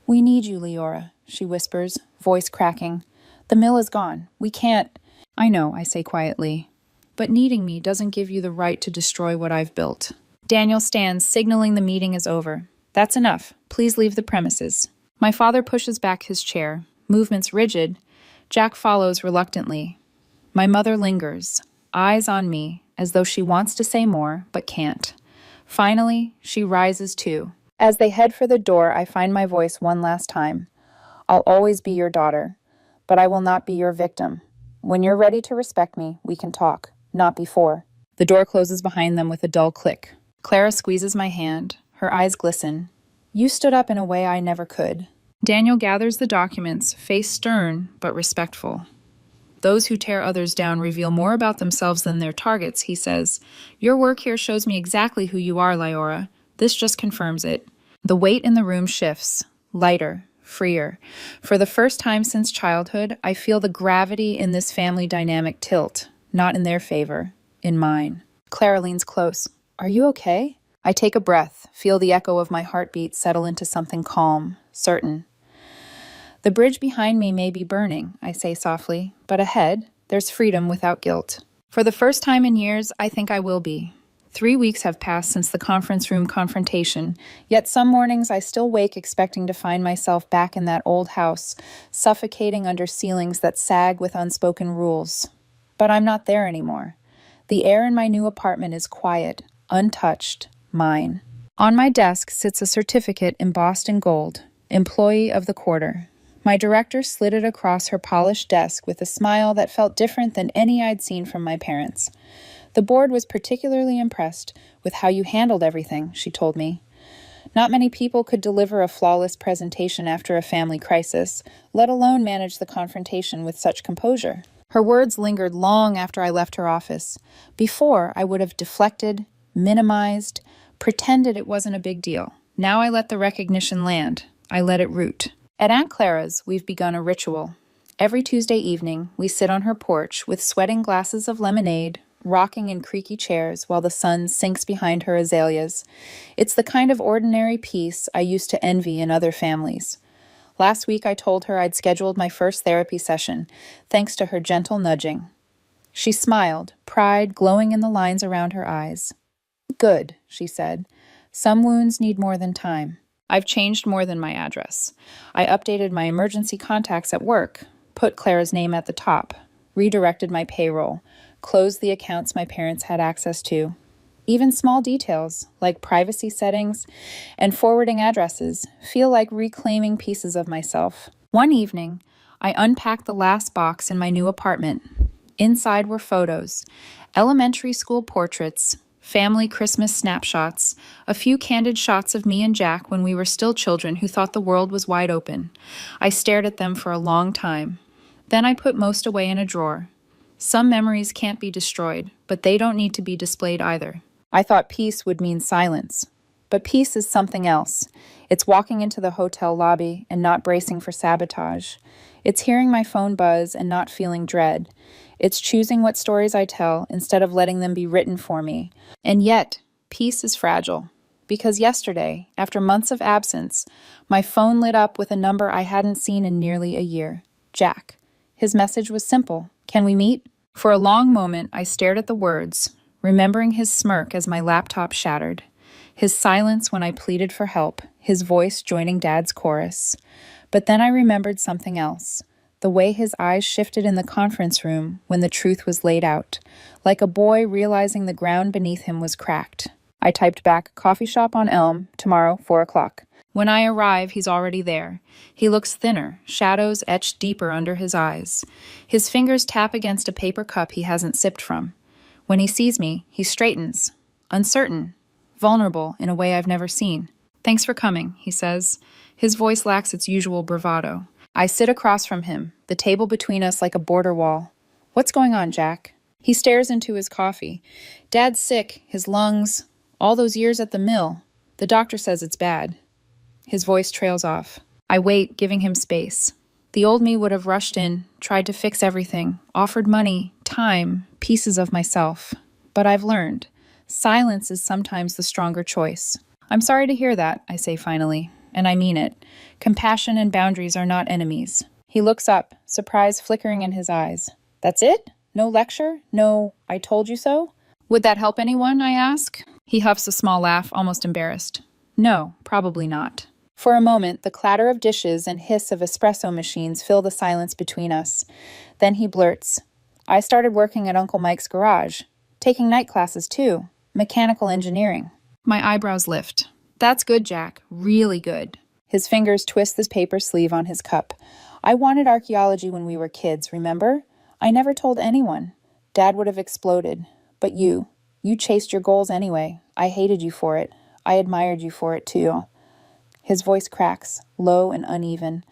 We need you, Leora, she whispers, voice cracking. The mill is gone. We can't. I know, I say quietly. But needing me doesn't give you the right to destroy what I've built. Daniel stands, signaling the meeting is over. That's enough. Please leave the premises. My father pushes back his chair, movements rigid. Jack follows reluctantly. My mother lingers, eyes on me, as though she wants to say more, but can't. Finally, she rises too. As they head for the door, I find my voice one last time. I'll always be your daughter, but I will not be your victim. When you're ready to respect me, we can talk. Not before. The door closes behind them with a dull click. Clara squeezes my hand. Her eyes glisten. You stood up in a way I never could. Daniel gathers the documents, face stern but respectful. Those who tear others down reveal more about themselves than their targets, he says. Your work here shows me exactly who you are, Leora. This just confirms it. The weight in the room shifts. Lighter. Freer. For the first time since childhood, I feel the gravity in this family dynamic tilt. Not in their favor, in mine. Clara leans close. Are you okay? I take a breath, feel the echo of my heartbeat settle into something calm, certain. The bridge behind me may be burning, I say softly, but ahead, there's freedom without guilt. For the first time in years, I think I will be. 3 weeks have passed since the conference room confrontation, yet some mornings I still wake expecting to find myself back in that old house, suffocating under ceilings that sag with unspoken rules. But I'm not there anymore. The air in my new apartment is quiet, untouched, mine. On my desk sits a certificate embossed in gold, Employee of the Quarter. My director slid it across her polished desk with a smile that felt different than any I'd seen from my parents. The board was particularly impressed with how you handled everything, she told me. Not many people could deliver a flawless presentation after a family crisis, let alone manage the confrontation with such composure. Her words lingered long after I left her office. Before, I would have deflected, minimized, pretended it wasn't a big deal. Now I let the recognition land. I let it root. At Aunt Clara's, we've begun a ritual. Every Tuesday evening, we sit on her porch with sweating glasses of lemonade, rocking in creaky chairs while the sun sinks behind her azaleas. It's the kind of ordinary peace I used to envy in other families. Last week I told her I'd scheduled my first therapy session, thanks to her gentle nudging. She smiled, pride glowing in the lines around her eyes. Good, she said. Some wounds need more than time. I've changed more than my address. I updated my emergency contacts at work, put Clara's name at the top, redirected my payroll, closed the accounts my parents had access to. Even small details, like privacy settings and forwarding addresses, feel like reclaiming pieces of myself. One evening, I unpacked the last box in my new apartment. Inside were photos, elementary school portraits, family Christmas snapshots, a few candid shots of me and Jack when we were still children who thought the world was wide open. I stared at them for a long time. Then I put most away in a drawer. Some memories can't be destroyed, but they don't need to be displayed either. I thought peace would mean silence. But peace is something else. It's walking into the hotel lobby and not bracing for sabotage. It's hearing my phone buzz and not feeling dread. It's choosing what stories I tell instead of letting them be written for me. And yet, peace is fragile. Because yesterday, after months of absence, my phone lit up with a number I hadn't seen in nearly a year. Jack. His message was simple. Can we meet? For a long moment, I stared at the words, remembering his smirk as my laptop shattered, his silence when I pleaded for help, his voice joining Dad's chorus. But then I remembered something else, the way his eyes shifted in the conference room when the truth was laid out, like a boy realizing the ground beneath him was cracked. I typed back, coffee shop on Elm, tomorrow, 4 o'clock. When I arrive, he's already there. He looks thinner, shadows etched deeper under his eyes. His fingers tap against a paper cup he hasn't sipped from. When he sees me, he straightens, uncertain, vulnerable in a way I've never seen. Thanks for coming, he says. His voice lacks its usual bravado. I sit across from him, the table between us like a border wall. What's going on, Jack? He stares into his coffee. Dad's sick, his lungs, all those years at the mill. The doctor says it's bad. His voice trails off. I wait, giving him space. The old me would have rushed in, tried to fix everything, offered money, time, pieces of myself. But I've learned. Silence is sometimes the stronger choice. I'm sorry to hear that, I say finally, and I mean it. Compassion and boundaries are not enemies. He looks up, surprise flickering in his eyes. That's it? No lecture? No, I told you so? Would that help anyone, I ask? He huffs a small laugh, almost embarrassed. No, probably not. For a moment, the clatter of dishes and hiss of espresso machines fill the silence between us. Then he blurts, I started working at Uncle Mike's garage. Taking night classes, too. Mechanical engineering. My eyebrows lift. That's good, Jack. Really good. His fingers twist the paper sleeve on his cup. I wanted archaeology when we were kids, remember? I never told anyone. Dad would have exploded. But you chased your goals anyway. I hated you for it. I admired you for it, too. His voice cracks, low and uneven.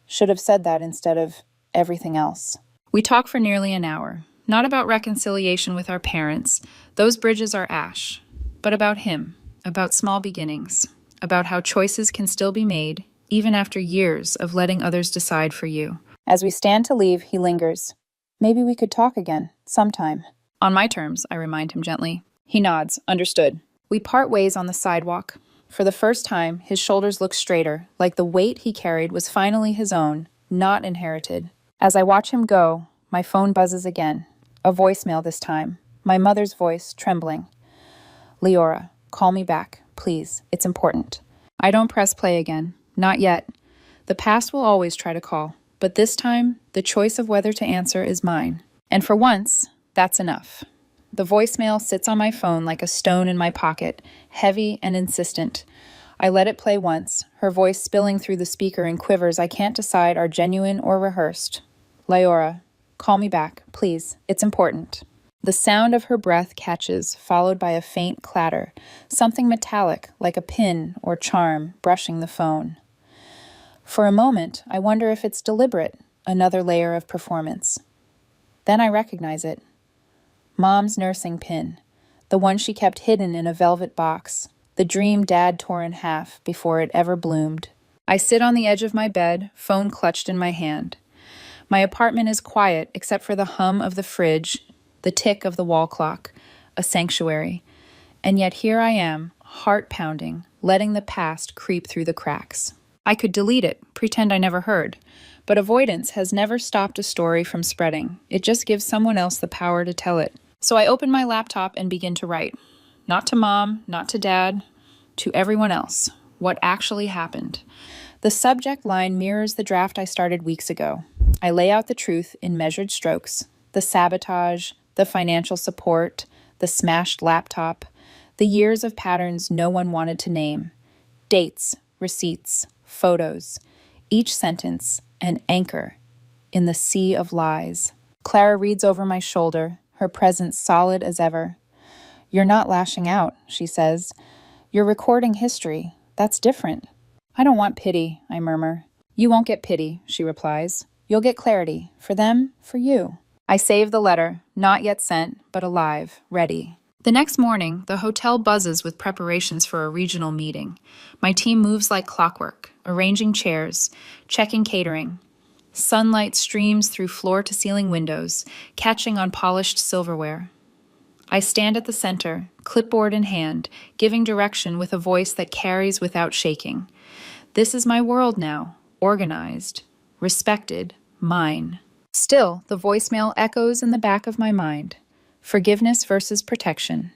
Should have said that instead of everything else. We talk for nearly an hour. Not about reconciliation with our parents. Those bridges are ash. But about him. About small beginnings. About how choices can still be made, even after years of letting others decide for you. As we stand to leave, he lingers. Maybe we could talk again, sometime. On my terms, I remind him gently. He nods. Understood. We part ways on the sidewalk. For the first time, his shoulders look straighter, like the weight he carried was finally his own, not inherited. As I watch him go, my phone buzzes again. A voicemail this time. My mother's voice, trembling. Leora, call me back, please. It's important. I don't press play again. Not yet. The past will always try to call, but this time, the choice of whether to answer is mine. And for once, that's enough. The voicemail sits on my phone like a stone in my pocket, heavy and insistent. I let it play once, her voice spilling through the speaker in quivers I can't decide are genuine or rehearsed. Leora, call me back, please. It's important. The sound of her breath catches, followed by a faint clatter, something metallic, like a pin or charm, brushing the phone. For a moment, I wonder if it's deliberate, another layer of performance. Then I recognize it. Mom's nursing pin, the one she kept hidden in a velvet box, the dream Dad tore in half before it ever bloomed. I sit on the edge of my bed, phone clutched in my hand. My apartment is quiet except for the hum of the fridge, the tick of the wall clock, a sanctuary. And yet here I am, heart pounding, letting the past creep through the cracks. I could delete it, pretend I never heard. But avoidance has never stopped a story from spreading. It just gives someone else the power to tell it. So I open my laptop and begin to write. Not to Mom, not to Dad, to everyone else. What actually happened. The subject line mirrors the draft I started weeks ago. I lay out the truth in measured strokes. The sabotage, the financial support, the smashed laptop, the years of patterns no one wanted to name. Dates, receipts, photos. Each sentence, an anchor in the sea of lies. Clara reads over my shoulder, her presence solid as ever. You're not lashing out, she says. You're recording history. That's different. I don't want pity, I murmur. You won't get pity, she replies. You'll get clarity. For them, for you. I save the letter, not yet sent, but alive, ready. The next morning, the hotel buzzes with preparations for a regional meeting. My team moves like clockwork, arranging chairs, checking catering. Sunlight streams through floor-to-ceiling windows, catching on polished silverware. I stand at the center, clipboard in hand, giving direction with a voice that carries without shaking. This is my world now, organized, respected, mine. Still, the voicemail echoes in the back of my mind. Forgiveness versus protection.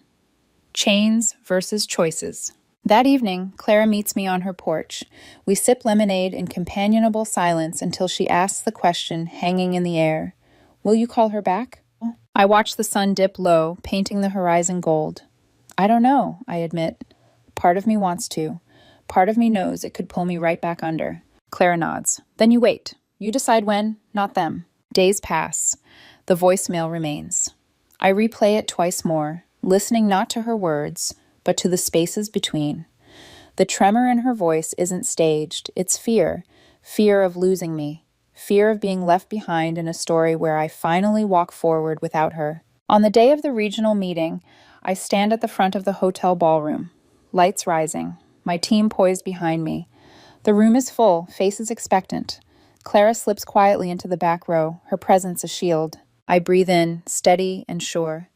Chains versus choices. That evening, Clara meets me on her porch. We sip lemonade in companionable silence until she asks the question hanging in the air. Will you call her back? I watch the sun dip low, painting the horizon gold. I don't know, I admit. Part of me wants to. Part of me knows it could pull me right back under. Clara nods. Then you wait. You decide when, not them. Days pass. The voicemail remains. I replay it twice more, listening not to her words, but to the spaces between. The tremor in her voice isn't staged, it's fear. Fear of losing me. Fear of being left behind in a story where I finally walk forward without her. On the day of the regional meeting, I stand at the front of the hotel ballroom. Lights rising. My team poised behind me. The room is full, faces expectant. Clara slips quietly into the back row, her presence a shield. I breathe in, steady and sure.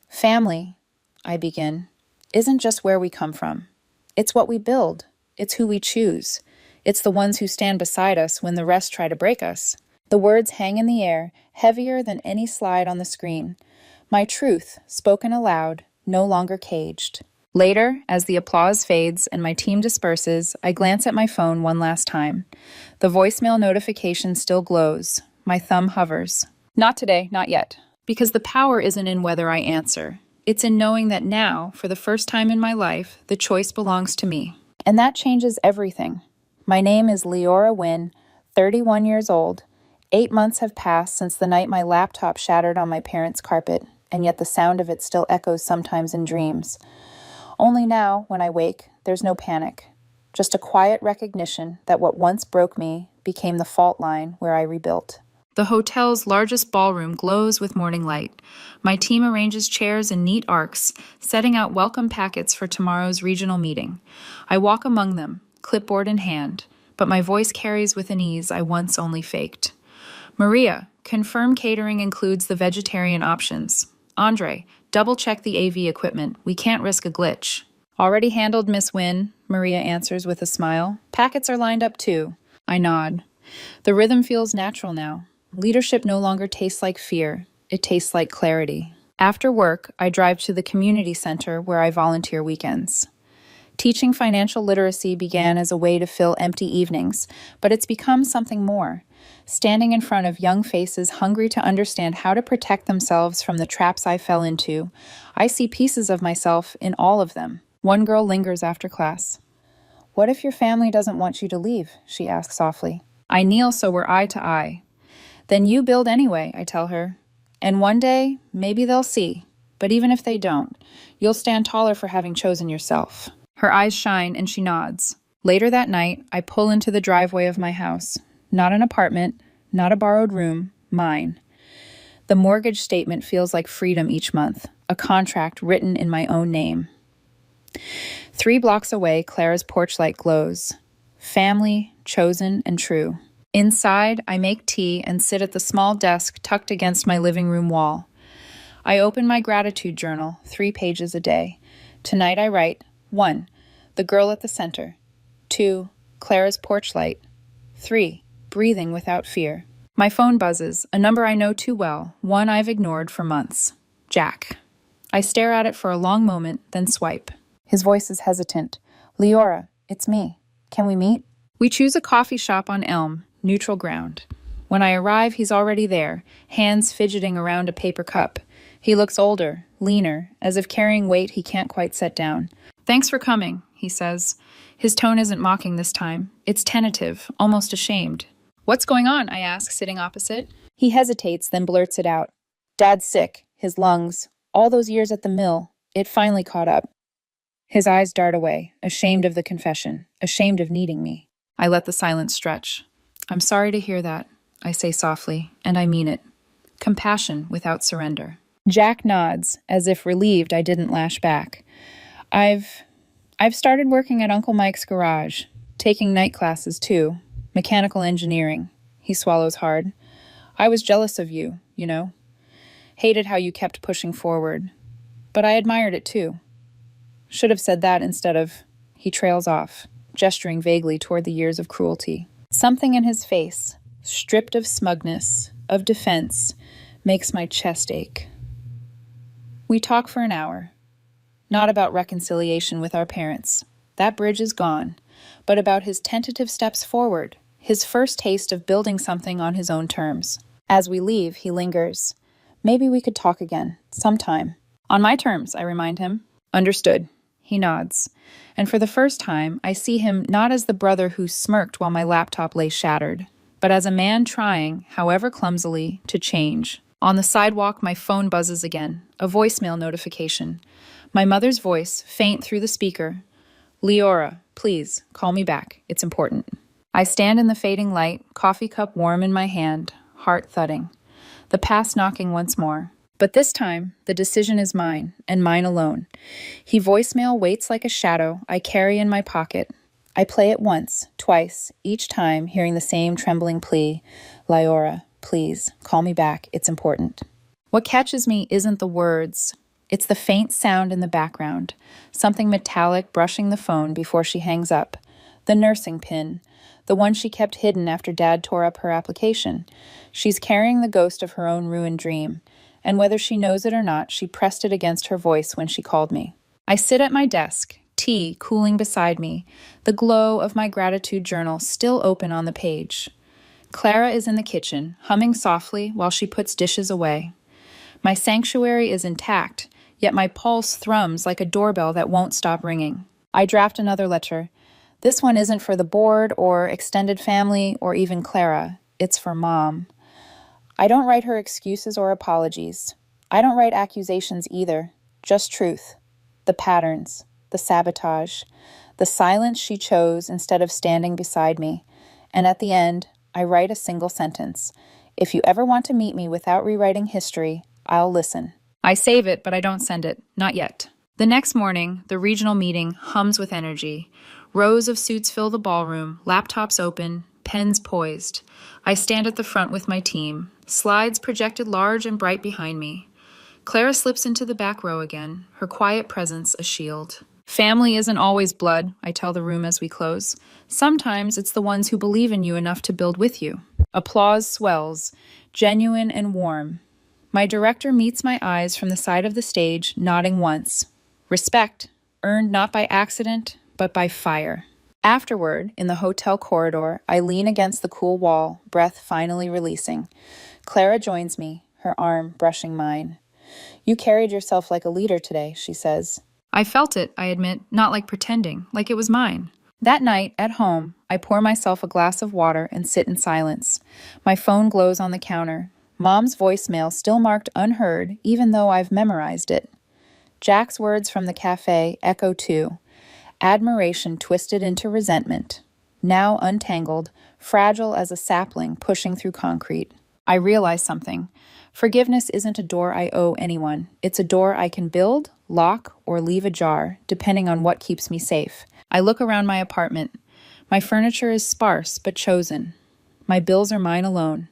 Family, I begin, isn't just where we come from. It's what we build. It's who we choose. It's the ones who stand beside us when the rest try to break us. The words hang in the air, heavier than any slide on the screen. My truth, spoken aloud, no longer caged. Later, as the applause fades and my team disperses, I glance at my phone one last time. The voicemail notification still glows. My thumb hovers. Not today, not yet. Because the power isn't in whether I answer. It's in knowing that now, for the first time in my life, the choice belongs to me. And that changes everything. My name is Leora Wynn, 31 years old. 8 months have passed since the night my laptop shattered on my parents' carpet, and yet the sound of it still echoes sometimes in dreams. Only now, when I wake, there's no panic. Just a quiet recognition that what once broke me became the fault line where I rebuilt. The hotel's largest ballroom glows with morning light. My team arranges chairs in neat arcs, setting out welcome packets for tomorrow's regional meeting. I walk among them, clipboard in hand, but my voice carries with an ease I once only faked. Maria, confirm catering includes the vegetarian options. Andre, double-check the AV equipment. We can't risk a glitch. Already handled, Miss Wynn, Maria answers with a smile. Packets are lined up too. I nod. The rhythm feels natural now. Leadership no longer tastes like fear. It tastes like clarity. After work, I drive to the community center where I volunteer weekends. Teaching financial literacy began as a way to fill empty evenings, but it's become something more. Standing in front of young faces hungry to understand how to protect themselves from the traps I fell into, I see pieces of myself in all of them. One girl lingers after class. What if your family doesn't want you to leave? She asks softly. I kneel so we're eye to eye. Then you build anyway, I tell her. And one day, maybe they'll see. But even if they don't, you'll stand taller for having chosen yourself. Her eyes shine and she nods. Later that night, I pull into the driveway of my house. Not an apartment, not a borrowed room, mine. The mortgage statement feels like freedom each month, a contract written in my own name. 3 blocks away, Clara's porch light glows. Family, chosen, and true. Inside, I make tea and sit at the small desk tucked against my living room wall. I open my gratitude journal, 3 pages a day. Tonight I write, 1. The girl at the center. 2. Clara's porch light. 3. Breathing without fear. My phone buzzes, a number I know too well, one I've ignored for months. Jack. I stare at it for a long moment, then swipe. His voice is hesitant. Leora, it's me. Can we meet? We choose a coffee shop on Elm, neutral ground. When I arrive, he's already there, hands fidgeting around a paper cup. He looks older, leaner, as if carrying weight he can't quite set down. Thanks for coming, he says. His tone isn't mocking this time. It's tentative, almost ashamed. What's going on? I ask, sitting opposite. He hesitates, then blurts it out. Dad's sick, his lungs. All those years at the mill, it finally caught up. His eyes dart away, ashamed of the confession, ashamed of needing me. I let the silence stretch. I'm sorry to hear that, I say softly, and I mean it. Compassion without surrender. Jack nods, as if relieved I didn't lash back. I've started working at Uncle Mike's garage, taking night classes too. Mechanical engineering. He swallows hard. I was jealous of you, you know. Hated how you kept pushing forward. But I admired it too. Should have said that instead of... He trails off, gesturing vaguely toward the years of cruelty. Something in his face, stripped of smugness, of defense, makes my chest ache. We talk for an hour. Not about reconciliation with our parents. That bridge is gone. But about his tentative steps forward. His first taste of building something on his own terms. As we leave, he lingers. Maybe we could talk again, sometime. On my terms, I remind him. Understood. He nods. And for the first time, I see him not as the brother who smirked while my laptop lay shattered, but as a man trying, however clumsily, to change. On the sidewalk, my phone buzzes again, a voicemail notification. My mother's voice, faint through the speaker. Leora, please, call me back. It's important. I stand in the fading light, coffee cup warm in my hand, heart thudding. The past knocking once more. But this time, the decision is mine, and mine alone. He voicemail waits like a shadow I carry in my pocket. I play it once, twice, each time hearing the same trembling plea. Leora, please, call me back. It's important. What catches me isn't the words. It's the faint sound in the background, something metallic brushing the phone before she hangs up. The nursing pin, the one she kept hidden after Dad tore up her application. She's carrying the ghost of her own ruined dream, and whether she knows it or not, she pressed it against her voice when she called me. I sit at my desk, tea cooling beside me, the glow of my gratitude journal still open on the page. Clara is in the kitchen, humming softly while she puts dishes away. My sanctuary is intact, yet my pulse thrums like a doorbell that won't stop ringing. I draft another letter. This one isn't for the board or extended family or even Clara. It's for Mom. I don't write her excuses or apologies. I don't write accusations either, just truth. The patterns, the sabotage, the silence she chose instead of standing beside me. And at the end, I write a single sentence. If you ever want to meet me without rewriting history, I'll listen. I save it, but I don't send it. Not yet. The next morning, the regional meeting hums with energy. Rows of suits fill the ballroom, laptops open, pens poised. I stand at the front with my team, slides projected large and bright behind me. Clara slips into the back row again, her quiet presence a shield. Family isn't always blood, I tell the room as we close. Sometimes it's the ones who believe in you enough to build with you. Applause swells, genuine and warm. My director meets my eyes from the side of the stage, nodding once. Respect, earned not by accident, but by fire. Afterward, in the hotel corridor, I lean against the cool wall, breath finally releasing. Clara joins me, her arm brushing mine. You carried yourself like a leader today, she says. I felt it, I admit, not like pretending, like it was mine. That night, at home, I pour myself a glass of water and sit in silence. My phone glows on the counter. Mom's voicemail still marked unheard, even though I've memorized it. Jack's words from the cafe echo too. Admiration twisted into resentment. Now untangled, fragile as a sapling pushing through concrete. I realize something. Forgiveness isn't a door I owe anyone. It's a door I can build, lock, or leave ajar, depending on what keeps me safe. I look around my apartment. My furniture is sparse but chosen. My bills are mine alone.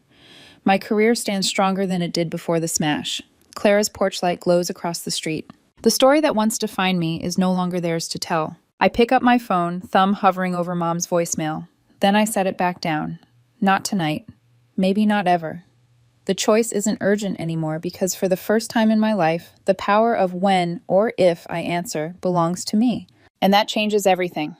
My career stands stronger than it did before the smash. Clara's porch light glows across the street. The story that once defined me is no longer theirs to tell. I pick up my phone, thumb hovering over Mom's voicemail. Then I set it back down. Not tonight. Maybe not ever. The choice isn't urgent anymore because for the first time in my life, the power of when or if I answer belongs to me. And that changes everything.